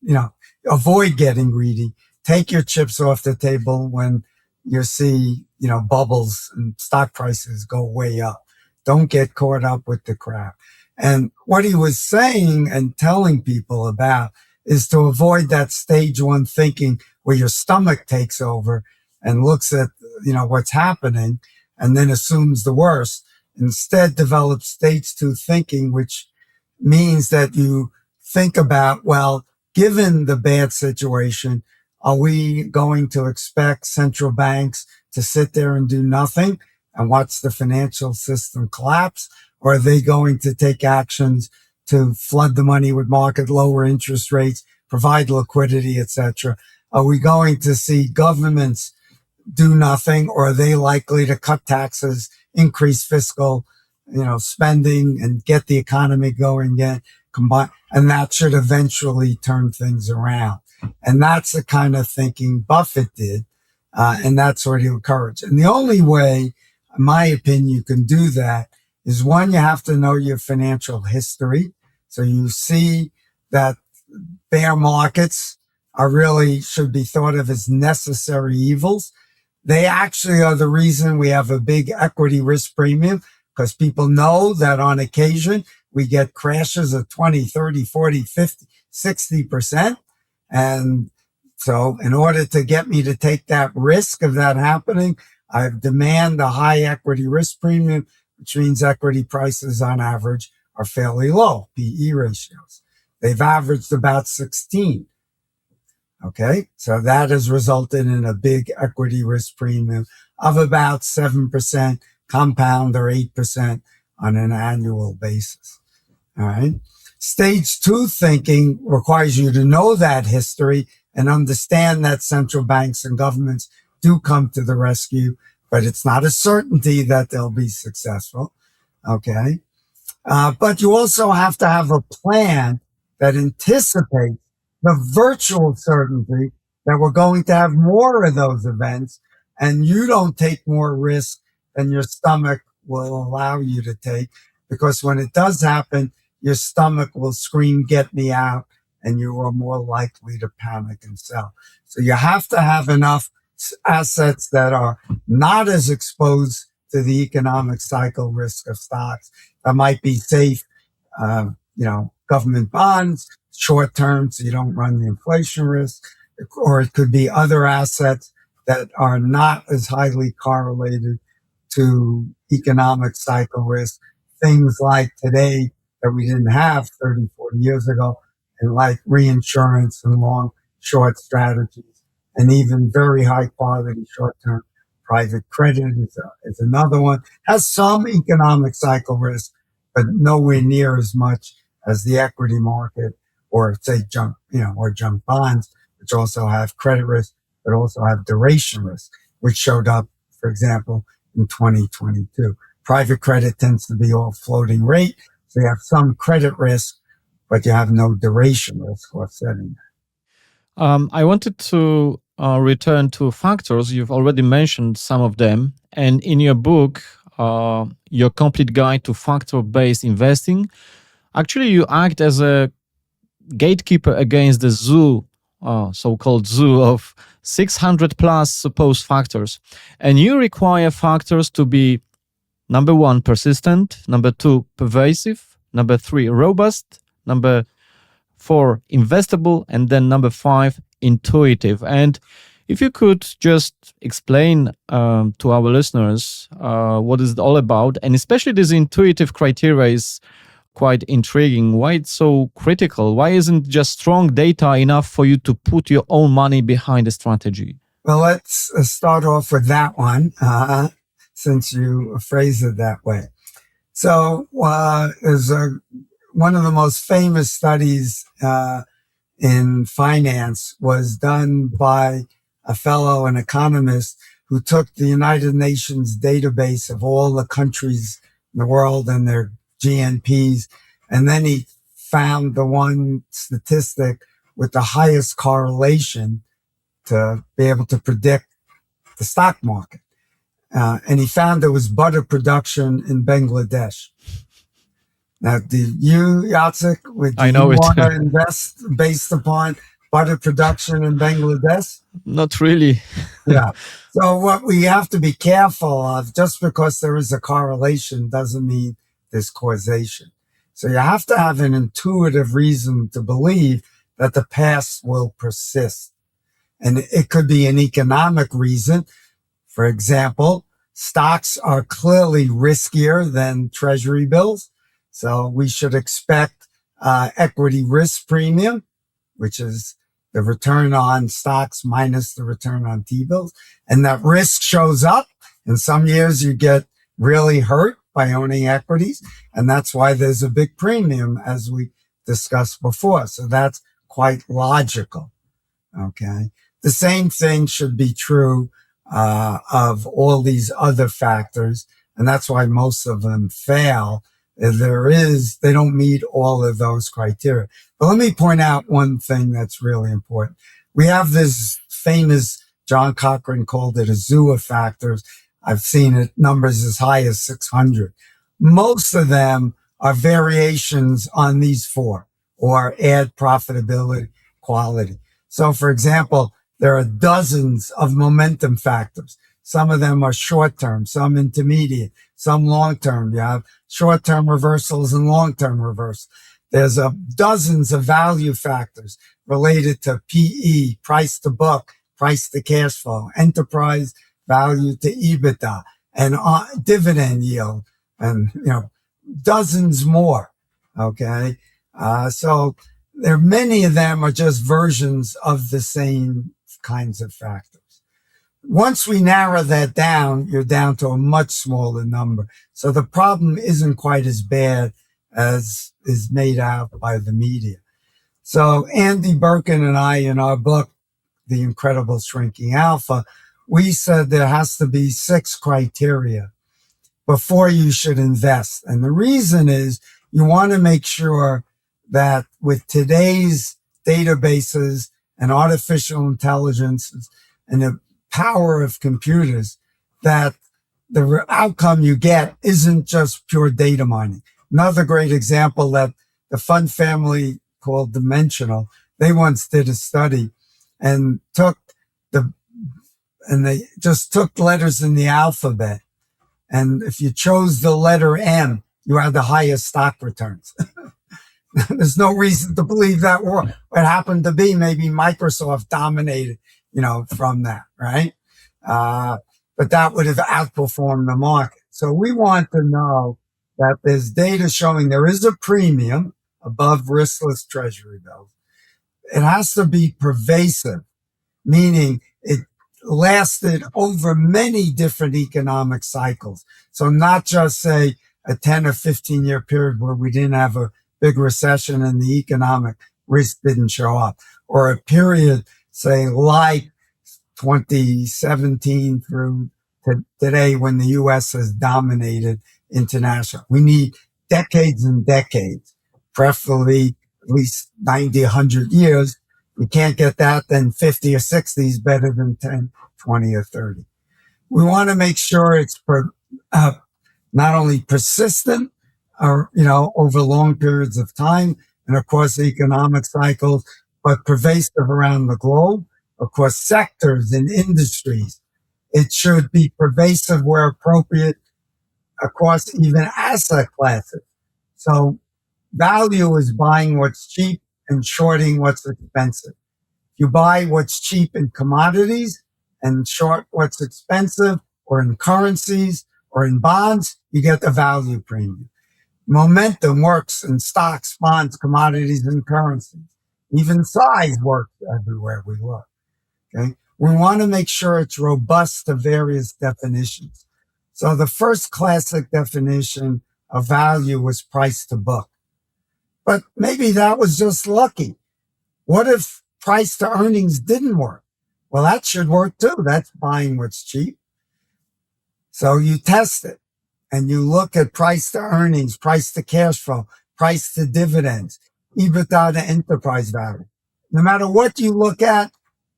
avoid getting greedy. Take your chips off the table when you see, bubbles and stock prices go way up. Don't get caught up with the crap. And what he was saying and telling people about is to avoid that stage one thinking where your stomach takes over and looks at, what's happening and then assumes the worst. Instead, develop stage two thinking, which means that you think about, well, given the bad situation, are we going to expect central banks to sit there and do nothing and watch the financial system collapse? Or are they going to take actions to flood the money with market, lower interest rates, provide liquidity, etc.? Are we going to see governments do nothing, or are they likely to cut taxes, increase fiscal, spending, and get the economy going again? And that should eventually turn things around. And that's the kind of thinking Buffett did, and that's what he encouraged. And the only way, in my opinion, you can do that is, one, you have to know your financial history. So you see that bear markets should be thought of as necessary evils. They actually are the reason we have a big equity risk premium, because people know that on occasion we get crashes of 20, 30, 40, 50, 60%. And so in order to get me to take that risk of that happening, I demand a high equity risk premium, which means equity prices on average are fairly low, PE ratios. They've averaged about 16. Okay, so that has resulted in a big equity risk premium of about 7% compound, or 8% on an annual basis. All right. Stage two thinking requires you to know that history and understand that central banks and governments do come to the rescue, but it's not a certainty that they'll be successful. Okay. But you also have to have a plan that anticipates the virtual certainty that we're going to have more of those events, and you don't take more risk than your stomach will allow you to take, because when it does happen, your stomach will scream, "Get me out," and you are more likely to panic and sell. So you have to have enough assets that are not as exposed to the economic cycle risk of stocks that might be safe, government bonds, short term, so you don't run the inflation risk, or it could be other assets that are not as highly correlated to economic cycle risk. Things like today that we didn't have 30, 40 years ago, and like reinsurance and long short strategies, and even very high quality short term private credit is another one. Has some economic cycle risk, but nowhere near as much as the equity market, or say junk bonds, which also have credit risk, but also have duration risk, which showed up, for example, in 2022. Private credit tends to be all floating rate, so you have some credit risk, but you have no duration risk offsetting that. I wanted to return to factors. You've already mentioned some of them. And in your book, Your Complete Guide to Factor-Based Investing, actually you act as a gatekeeper against the zoo, so-called zoo of 600 plus supposed factors. And you require factors to be, number 1, persistent, number 2, pervasive, number 3, robust, number 4, investable, and then number 5, intuitive. And if you could just explain to our listeners what is it all about, and especially this intuitive criteria is quite intriguing. Why it's so critical? Why isn't just strong data enough for you to put your own money behind a strategy? Well, let's start off with that one, since you phrase it that way. So there's one of the most famous studies in finance was done by an economist who took the United Nations database of all the countries in the world and their GNPs, and then he found the one statistic with the highest correlation to be able to predict the stock market. And he found there was butter production in Bangladesh. Now, Jacek, would you want to invest based upon butter production in Bangladesh? Not really. Yeah. So what we have to be careful of, just because there is a correlation doesn't mean there's causation. So you have to have an intuitive reason to believe that the past will persist. And it could be an economic reason. For example, stocks are clearly riskier than treasury bills. So we should expect equity risk premium, which is the return on stocks minus the return on T-bills. And that risk shows up. In some years, you get really hurt by owning equities. And that's why there's a big premium, as we discussed before. So that's quite logical. Okay. The same thing should be true of all these other factors. And that's why most of them fail. They don't meet all of those criteria. But let me point out one thing that's really important. We have this famous, John Cochrane called it a zoo of factors. I've seen it numbers as high as 600. Most of them are variations on these 4, or add profitability, quality. So for example, there are dozens of momentum factors. Some of them are short-term, some intermediate, some long-term. You have short-term reversals and long-term reversals. There's dozens of value factors related to PE, price to book, price to cash flow, enterprise value to EBITDA, and dividend yield, and dozens more. Okay, so many of them are just versions of the same kinds of factors. Once we narrow that down, you're down to a much smaller number. So the problem isn't quite as bad as is made out by the media. So Andy Birkin and I, in our book, The Incredible Shrinking Alpha, we said there has to be 6 criteria before you should invest. And the reason is you want to make sure that with today's databases and artificial intelligence and the power of computers, that the outcome you get isn't just pure data mining. Another great example that the fund family called Dimensional, they once did a study and they just took letters in the alphabet. And if you chose the letter M, you had the highest stock returns. There's no reason to believe that what happened to be maybe Microsoft dominated, from that, right? But that would have outperformed the market. So we want to know that there's data showing there is a premium above riskless treasury bills. It has to be pervasive, meaning it lasted over many different economic cycles. So not just say a 10 or 15 year period where we didn't have a big recession and the economic risk didn't show up, or a period, say, like 2017 through to today when the U.S. has dominated international. We need decades and decades, preferably at least 90, 100 years. We can't get that, then 50 or 60 is better than 10, 20 or 30. We want to make sure it's not only persistent or, over long periods of time and across economic cycles, but pervasive around the globe, across sectors and industries. It should be pervasive where appropriate across even asset classes. So value is buying what's cheap and shorting what's expensive. You buy what's cheap in commodities and short what's expensive, or in currencies or in bonds, you get the value premium. Momentum works in stocks, bonds, commodities, and currencies. Even size works everywhere we look. Okay. We want to make sure it's robust to various definitions. So the first classic definition of value was price to book. But maybe that was just lucky. What if price to earnings didn't work? Well, that should work too. That's buying what's cheap. So you test it and you look at price to earnings, price to cash flow, price to dividends, EBITDA to enterprise value. No matter what you look at,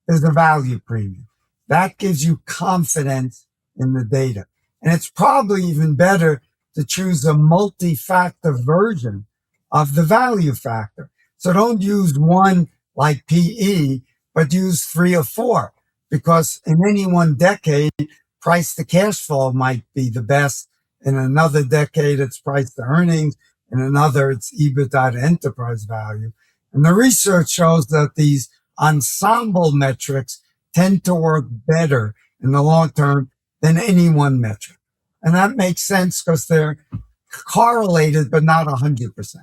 there's a value premium. That gives you confidence in the data. And it's probably even better to choose a multi-factor version of the value factor. So don't use one like PE, but use 3 or 4, because in any one decade, price to cash flow might be the best. In another decade, it's price to earnings. In another, it's EBITDA to enterprise value. And the research shows that these ensemble metrics tend to work better in the long term than any one metric. And that makes sense because they're correlated, but not 100%.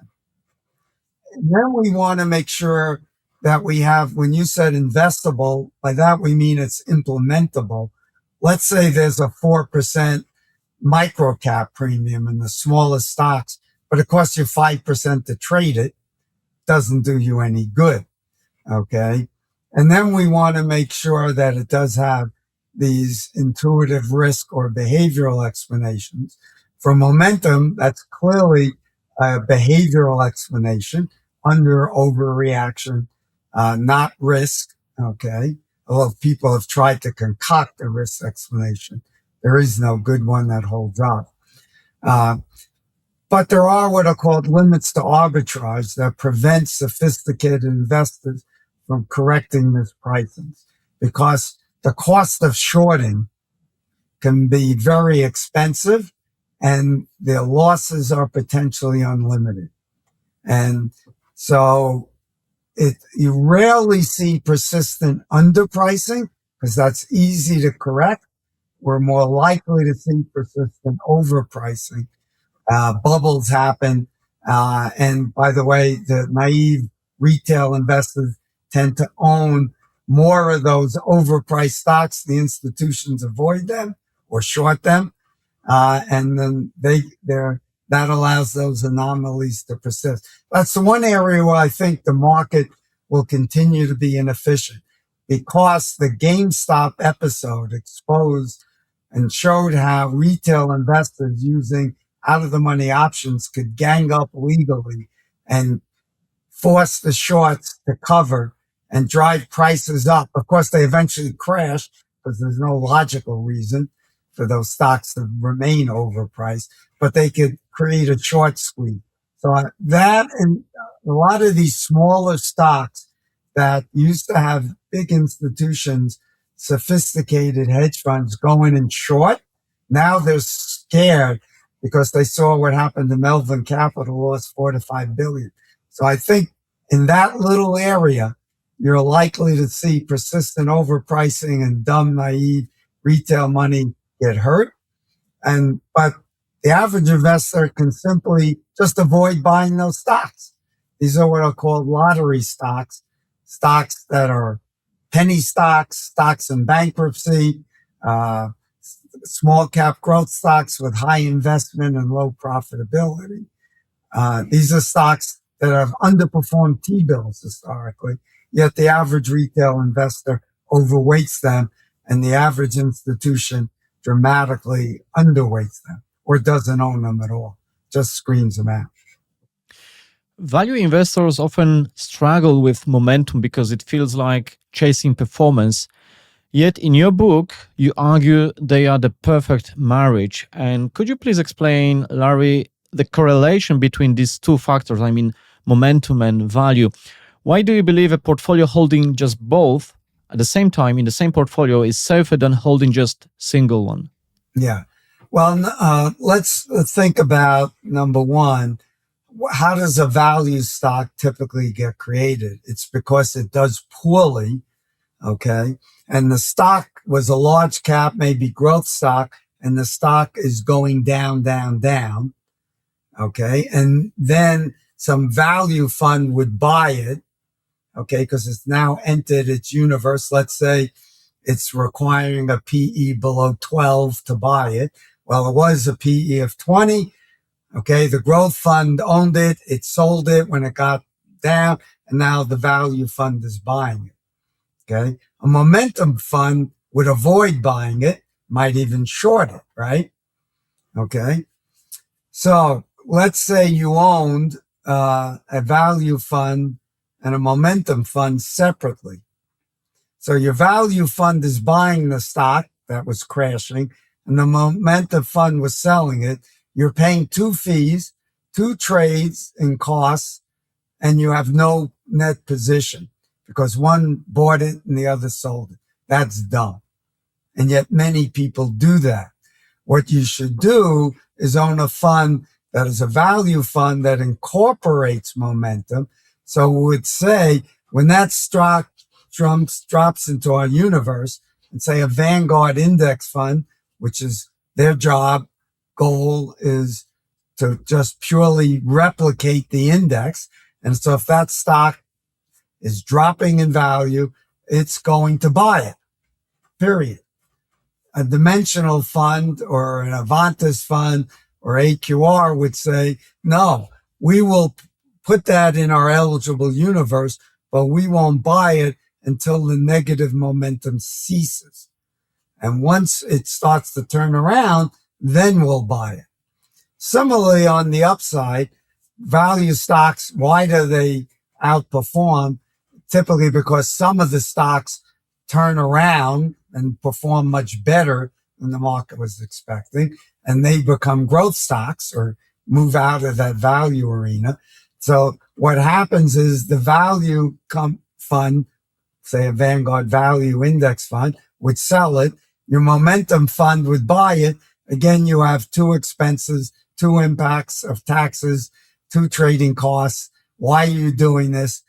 And then we want to make sure that we have, when you said investable, by that we mean it's implementable. Let's say there's a 4% micro cap premium in the smallest stocks, but it costs you 5% to trade it. Doesn't do you any good. Okay. And then we want to make sure that it does have these intuitive risk or behavioral explanations. For momentum, that's clearly a behavioral explanation, under overreaction, not risk. Okay. Although people have tried to concoct a risk explanation, there is no good one that holds up. But there are what are called limits to arbitrage that prevent sophisticated investors from correcting mispricings, because the cost of shorting can be very expensive and their losses are potentially unlimited. And so you rarely see persistent underpricing because that's easy to correct. We're more likely to see persistent overpricing. Bubbles happen. And by the way, the naive retail investors tend to own more of those overpriced stocks. The institutions avoid them or short them. And then that allows those anomalies to persist. That's the one area where I think the market will continue to be inefficient, because the GameStop episode exposed and showed how retail investors using out of the money options could gang up legally and force the shorts to cover and drive prices up. Of course, they eventually crash because there's no logical reason. for those stocks to remain overpriced, but they could create a short squeeze. So that and a lot of these smaller stocks that used to have big institutions, sophisticated hedge funds going in short, now they're scared because they saw what happened to Melvin Capital, lost 4 to 5 billion. So I think in that little area, you're likely to see persistent overpricing and dumb, naive retail money get hurt. But the average investor can simply just avoid buying those stocks. These are what are called lottery stocks, stocks that are penny stocks, stocks in bankruptcy, small cap growth stocks with high investment and low profitability. These are stocks that have underperformed T-bills historically, yet the average retail investor overweights them and the average institution dramatically underweights them or doesn't own them at all, just screens them out. Value investors often struggle with momentum because it feels like chasing performance. Yet in your book, you argue they are the perfect marriage. And could you please explain, Larry, the correlation between these two factors, I mean, momentum and value? Why do you believe a portfolio holding just both at the same time in the same portfolio is safer than holding just single one? Yeah. Well, let's think about number one. How does a value stock typically get created? It's because it does poorly, okay? And the stock was a large cap, maybe growth stock, and the stock is going down, down, down, okay? And then some value fund would buy it, okay, because it's now entered its universe. Let's say it's requiring a PE below 12 to buy it. Well, it was a PE of 20. Okay, the growth fund owned it. It sold it when it got down, and now the value fund is buying it. Okay, a momentum fund would avoid buying it, might even short it, right? Okay, so let's say you owned a value fund and a momentum fund separately. So your value fund is buying the stock that was crashing, and the momentum fund was selling it. You're paying two fees, two trades in costs, and you have no net position because one bought it and the other sold it. That's dumb. And yet many people do that. What you should do is own a fund that is a value fund that incorporates momentum. So we would say when that stock drops into our universe and say a Vanguard index fund, which is their goal is to just purely replicate the index. And so if that stock is dropping in value, it's going to buy it, period. A dimensional fund or an Avantis fund or AQR would say, no, we will put that in our eligible universe, but we won't buy it until the negative momentum ceases. And once it starts to turn around, then we'll buy it. Similarly, on the upside, value stocks, why do they outperform? Typically because some of the stocks turn around and perform much better than the market was expecting, and they become growth stocks or move out of that value arena. So what happens is the value fund, say a Vanguard Value Index fund, would sell it. Your momentum fund would buy it. Again, you have two expenses, two impacts of taxes, two trading costs. Why are you doing this?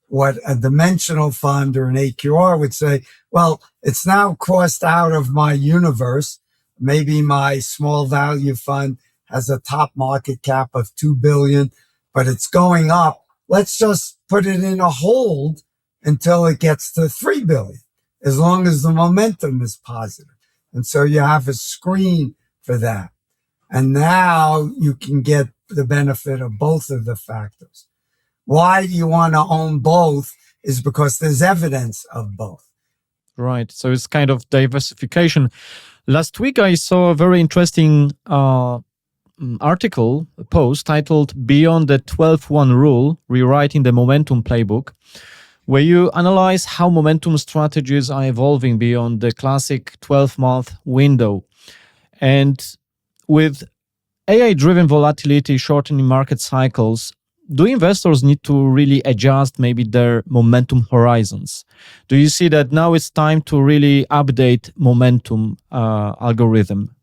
What a dimensional fund or an AQR would say, well, it's now crossed out of my universe. Maybe my small value fund has a top market cap of 2 billion, but it's going up. Let's just put it in a hold until it gets to 3 billion, as long as the momentum is positive. And so you have a screen for that. And now you can get the benefit of both of the factors. Why do you want to own both is because there's evidence of both. Right. So it's kind of diversification. Last week, I saw a very interesting article, a post titled Beyond the 12-1 Rule, Rewriting the Momentum Playbook, where you analyze how momentum strategies are evolving beyond the classic 12-month window. And with AI-driven volatility shortening market cycles, do investors need to really adjust maybe their momentum horizons? Do you see that now it's time to really update momentum algorithm?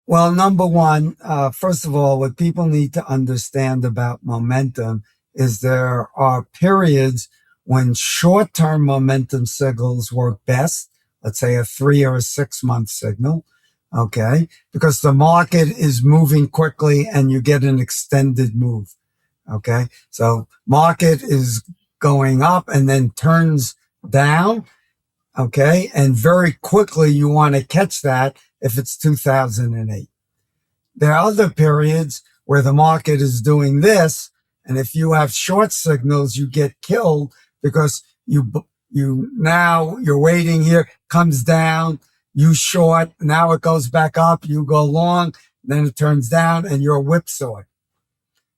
Well, number one, first of all, what people need to understand about momentum is there are periods when short-term momentum signals work best. Let's say a 3 or a 6 month signal. Okay. Because the market is moving quickly and you get an extended move. Okay. So market is going up and then turns down. Okay. And very quickly you want to catch that if it's 2008. There are other periods where the market is doing this. And if you have short signals, you get killed because you're waiting here, comes down, you short, now it goes back up, you go long, then it turns down and you're whipsawed.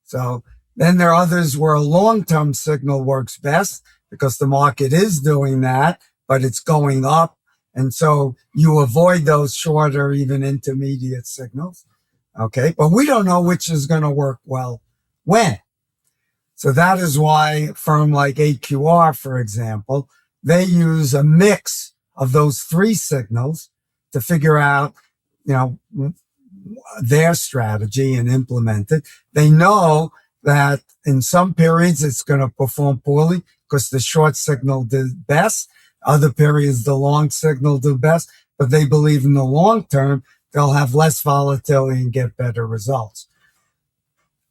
So then there are others where a long-term signal works best because the market is doing that, but it's going up. And so you avoid those shorter, even intermediate signals. Okay. But we don't know which is going to work well when. So that is why a firm like AQR, for example, they use a mix of those three signals to figure out, their strategy and implement it. They know that in some periods it's going to perform poorly because the short signal did best. Other periods, the long signal did best, but they believe in the long term, they'll have less volatility and get better results.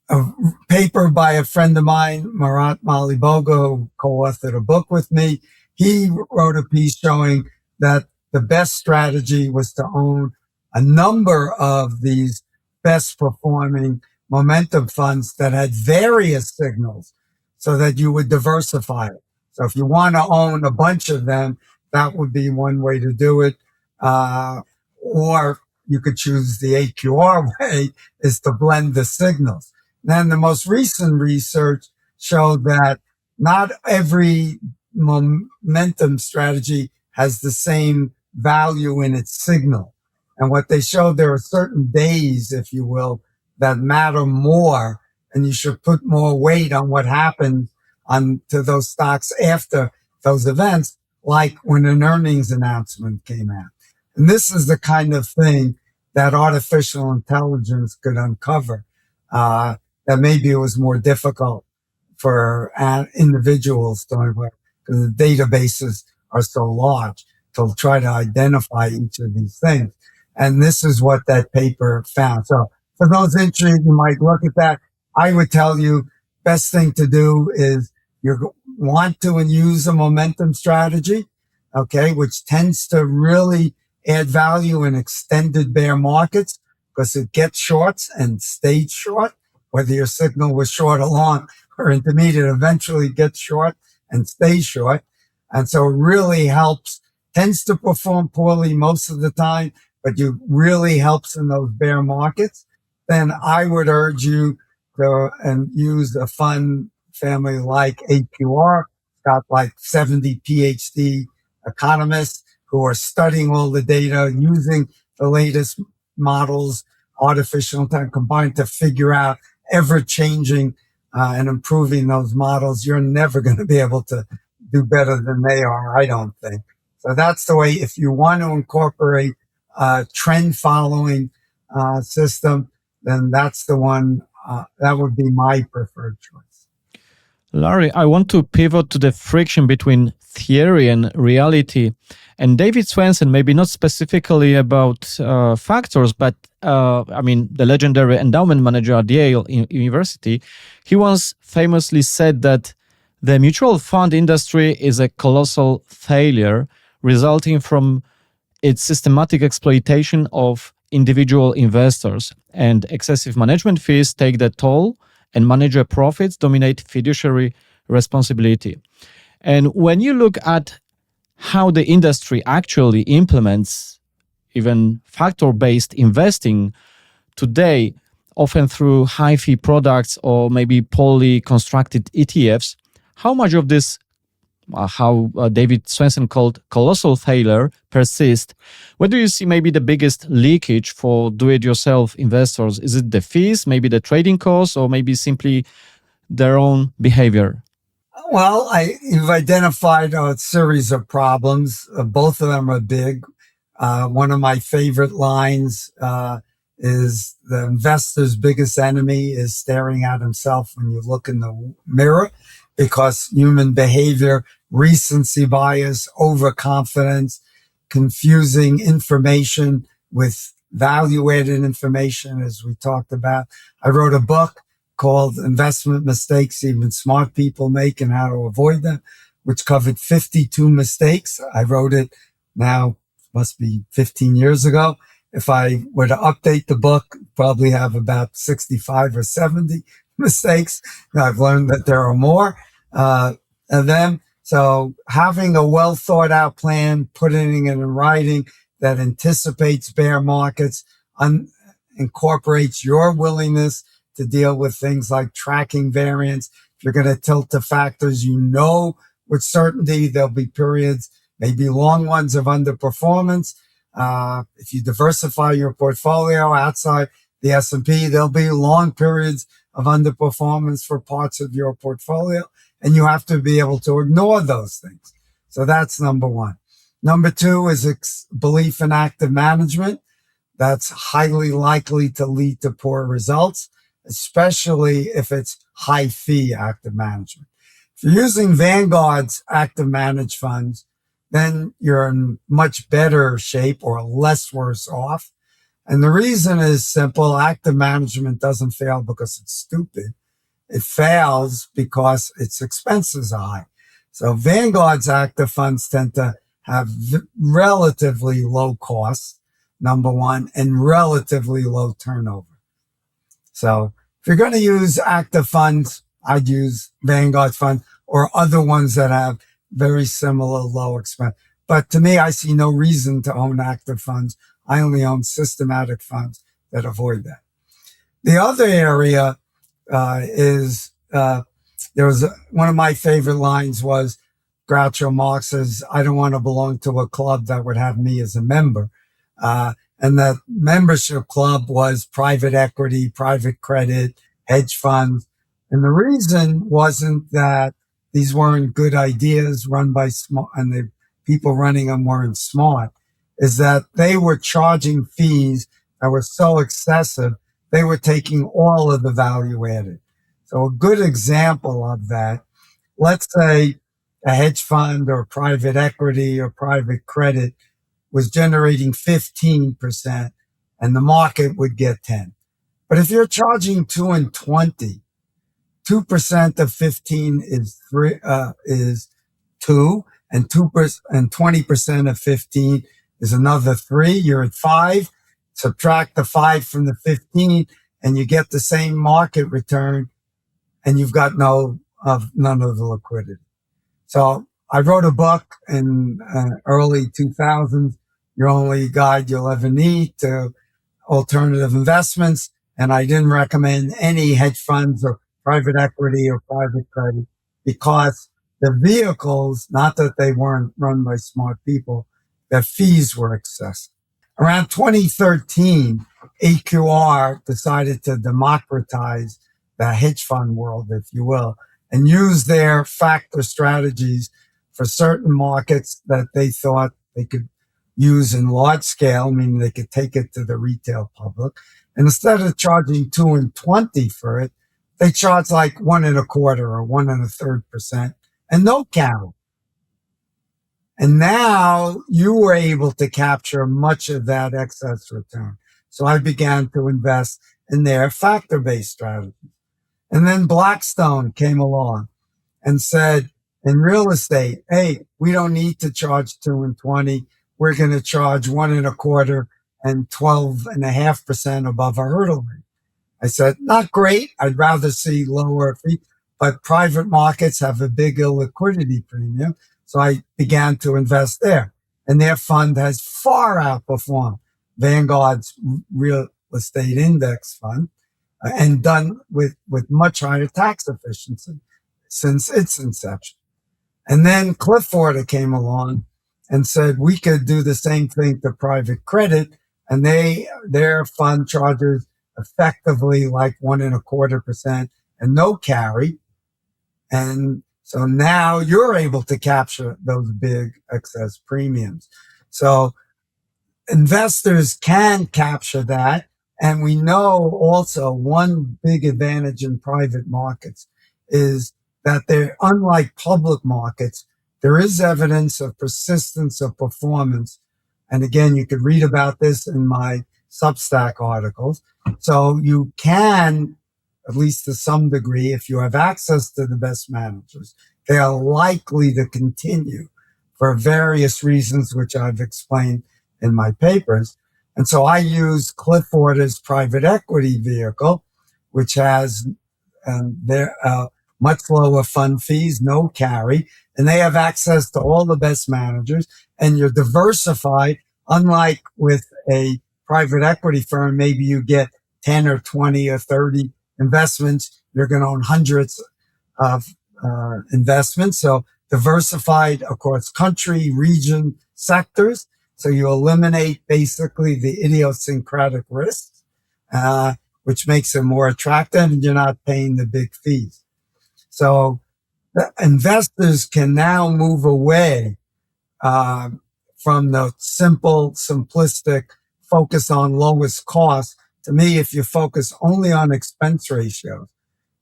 A paper by a friend of mine, Marat Maliboga, who co-authored a book with me, he wrote a piece showing that the best strategy was to own a number of these best performing momentum funds that had various signals so that you would diversify it. So if you want to own a bunch of them, that would be one way to do it. Or you could choose the AQR way, is to blend the signals. Then the most recent research showed that not every momentum strategy has the same value in its signal. And what they showed, there are certain days, if you will, that matter more, and you should put more weight on what happens to those stocks after those events, like when an earnings announcement came out. And this is the kind of thing that artificial intelligence could uncover, that maybe it was more difficult for individuals to uncover because the databases are so large to try to identify each of these things. And this is what that paper found. So for those interested, you might look at that. I would tell you best thing to do is you want to use a momentum strategy, okay, which tends to really add value in extended bear markets because it gets shorts and stays short, whether your signal was short or long or intermediate, eventually gets short and stays short. And so it really helps, tends to perform poorly most of the time, but you really helps in those bear markets. Then I would urge you to use a fund family like AQR. It's got like 70 PhD economists who are studying all the data, using the latest models, artificial intelligence combined to figure out ever-changing and improving those models. You're never going to be able to do better than they are, I don't think. So that's the way, if you want to incorporate a trend-following system, then that's the one, that would be my preferred choice. Larry, I want to pivot to the friction between theory and reality. And David Swensen, maybe not specifically about factors, but the legendary endowment manager at Yale University, he once famously said that the mutual fund industry is a colossal failure resulting from its systematic exploitation of individual investors, and excessive management fees take the toll, and manager profits dominate fiduciary responsibility. And when you look at how the industry actually implements even factor-based investing today, often through high-fee products or maybe poorly constructed ETFs, how much of this how David Swensen called colossal failure persist, where do you see maybe the biggest leakage for do-it-yourself investors? Is it the fees, maybe the trading costs, or maybe simply their own behavior? Well, you've identified a series of problems. Both of them are big. One of my favorite lines is the investor's biggest enemy is staring at himself when you look in the mirror, because human behavior, recency bias, overconfidence, confusing information with value-added information, as we talked about. I wrote a book called Investment Mistakes Even Smart People Make and How to Avoid Them, which covered 52 mistakes. I wrote it now, must be 15 years ago. If I were to update the book, probably have about 65 or 70 mistakes. I've learned that there are more of them. So having a well thought out plan, putting it in writing that anticipates bear markets, incorporates your willingness to deal with things like tracking variance. If you're going to tilt to factors, you know with certainty there'll be periods, maybe long ones, of underperformance. If you diversify your portfolio outside the S&P, there'll be long periods of underperformance for parts of your portfolio, and you have to be able to ignore those things. So that's number one. Number two is belief in active management. That's highly likely to lead to poor results, especially if it's high fee active management. If you're using Vanguard's active managed funds, then you're in much better shape or less worse off. And the reason is simple. Active management doesn't fail because it's stupid. It fails because its expenses are high. So Vanguard's active funds tend to have relatively low costs, number one, and relatively low turnover. So if you're going to use active funds, I'd use Vanguard fund or other ones that have very similar low expense. But to me, I see no reason to own active funds. I only own systematic funds that avoid that. The other area is there was one of my favorite lines was Groucho Marx says, "I don't want to belong to a club that would have me as a member." And that membership club was private equity, private credit, hedge funds. And the reason wasn't that these weren't good ideas run by smart, and the people running them weren't smart, is that they were charging fees that were so excessive, they were taking all of the value added. So a good example of that, let's say a hedge fund or private equity or private credit was generating 15% and the market would get 10. But if you're charging 2 and 20, 2% of 15 is 2, and 2% and 20% of 15 is another 3. You're at 5. Subtract the 5 from the 15 and you get the same market return, and you've got none of the liquidity. So I wrote a book in early 2000s, Your Only Guide You'll Ever Need to Alternative Investments. And I didn't recommend any hedge funds or private equity or private credit because the vehicles, not that they weren't run by smart people, their fees were excessive. Around 2013, AQR decided to democratize the hedge fund world, if you will, and use their factor strategies for certain markets that they thought they could use in large scale, meaning they could take it to the retail public. And instead of charging 2 and 20 for it, they charge like 1 1/4 or 1 1/3% and no carry. And now you were able to capture much of that excess return. So I began to invest in their factor-based strategies. And then Blackstone came along and said, in real estate, hey, we don't need to charge 2 and 20. We're going to charge 1 1/4 and 12.5% above our hurdle rate. I said, not great. I'd rather see lower fees, but private markets have a big illiquidity premium. So I began to invest there. And their fund has far outperformed Vanguard's real estate index fund and done with much higher tax efficiency since its inception. And then Clifford came along and said we could do the same thing to private credit, and their fund charges effectively like 1.25% and no carry. And so now you're able to capture those big excess premiums. So investors can capture that. And we know also one big advantage in private markets is that they're unlike public markets. There is evidence of persistence of performance. And again, you could read about this in my Substack articles. So you can, at least to some degree, if you have access to the best managers, they are likely to continue for various reasons, which I've explained in my papers. And so I use Clifford's private equity vehicle, which has their much lower fund fees, no carry, and they have access to all the best managers, and you're diversified. Unlike with a private equity firm, maybe you get 10 or 20 or 30 investments. You're going to own hundreds of investments. So diversified across country, region, sectors. So you eliminate basically the idiosyncratic risks, which makes it more attractive, and you're not paying the big fees. So the investors can now move away from the simple, simplistic focus on lowest cost. To me, if you focus only on expense ratios,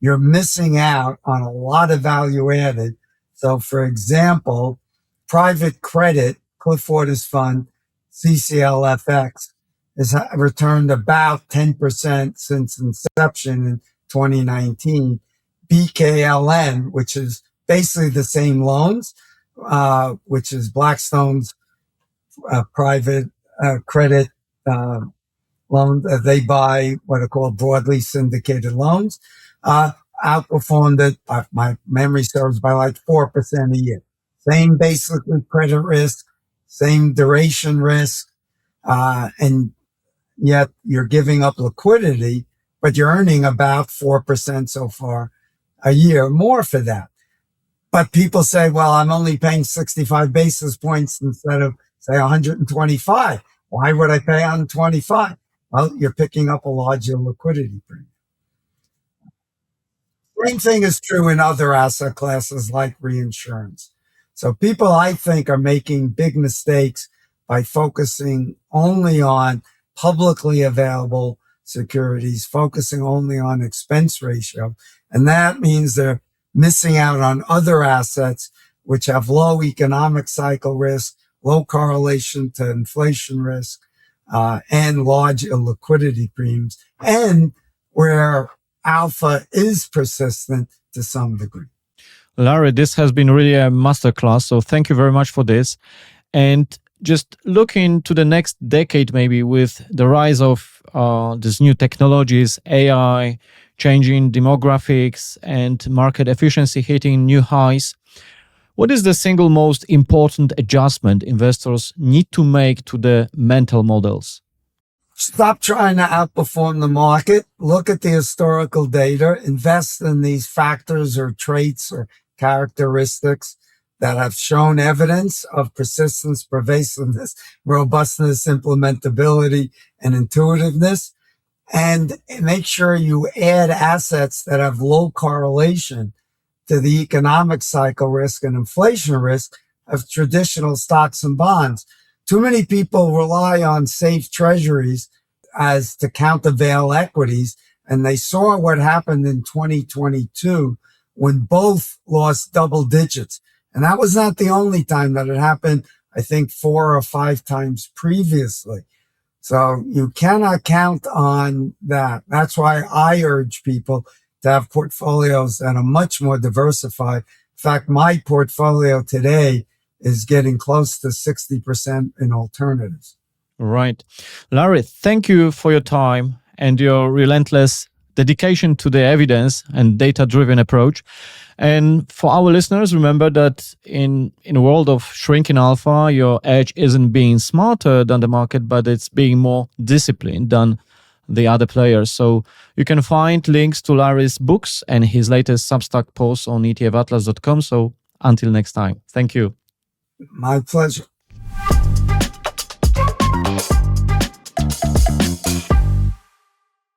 you're missing out on a lot of value added. So for example, private credit, Clifford's fund, CCLFX, has returned about 10% since inception in 2019. BKLN, which is basically the same loans, which is Blackstone's private credit loan. They buy what are called broadly syndicated loans. Outperformed it, my memory serves, by like 4% a year. Same basically credit risk, same duration risk, and yet you're giving up liquidity, but you're earning about 4% so far a year more for that. But people say, well, I'm only paying 65 basis points instead of, say, 125. Why would I pay 125? Well, you're picking up a larger liquidity premium. Same thing is true in other asset classes like reinsurance. So people, I think, are making big mistakes by focusing only on publicly available securities, focusing only on expense ratio. And that means they're missing out on other assets which have low economic cycle risk, low correlation to inflation risk, and large illiquidity premiums, and where alpha is persistent to some degree. Larry, this has been really a masterclass. So thank you very much for this. And just looking to the next decade, maybe with the rise of these new technologies, AI, changing demographics, and market efficiency hitting new highs, what is the single most important adjustment investors need to make to the mental models? Stop trying to outperform the market. Look at the historical data. Invest in these factors or traits or characteristics that have shown evidence of persistence, pervasiveness, robustness, implementability, and intuitiveness. And make sure you add assets that have low correlation to the economic cycle risk and inflation risk of traditional stocks and bonds. Too many people rely on safe treasuries as to countervail equities. And they saw what happened in 2022 when both lost double digits. And that was not the only time that it happened. I think 4 or 5 times previously. So you cannot count on that. That's why I urge people to have portfolios that are much more diversified. In fact, my portfolio today is getting close to 60% in alternatives. Right. Larry, thank you for your time and your relentless dedication to the evidence and data-driven approach. And for our listeners, remember that in a world of shrinking alpha, your edge isn't being smarter than the market, but it's being more disciplined than the other players. So you can find links to Larry's books and his latest Substack posts on etfatlas.com. So Until next time. Thank you. My pleasure.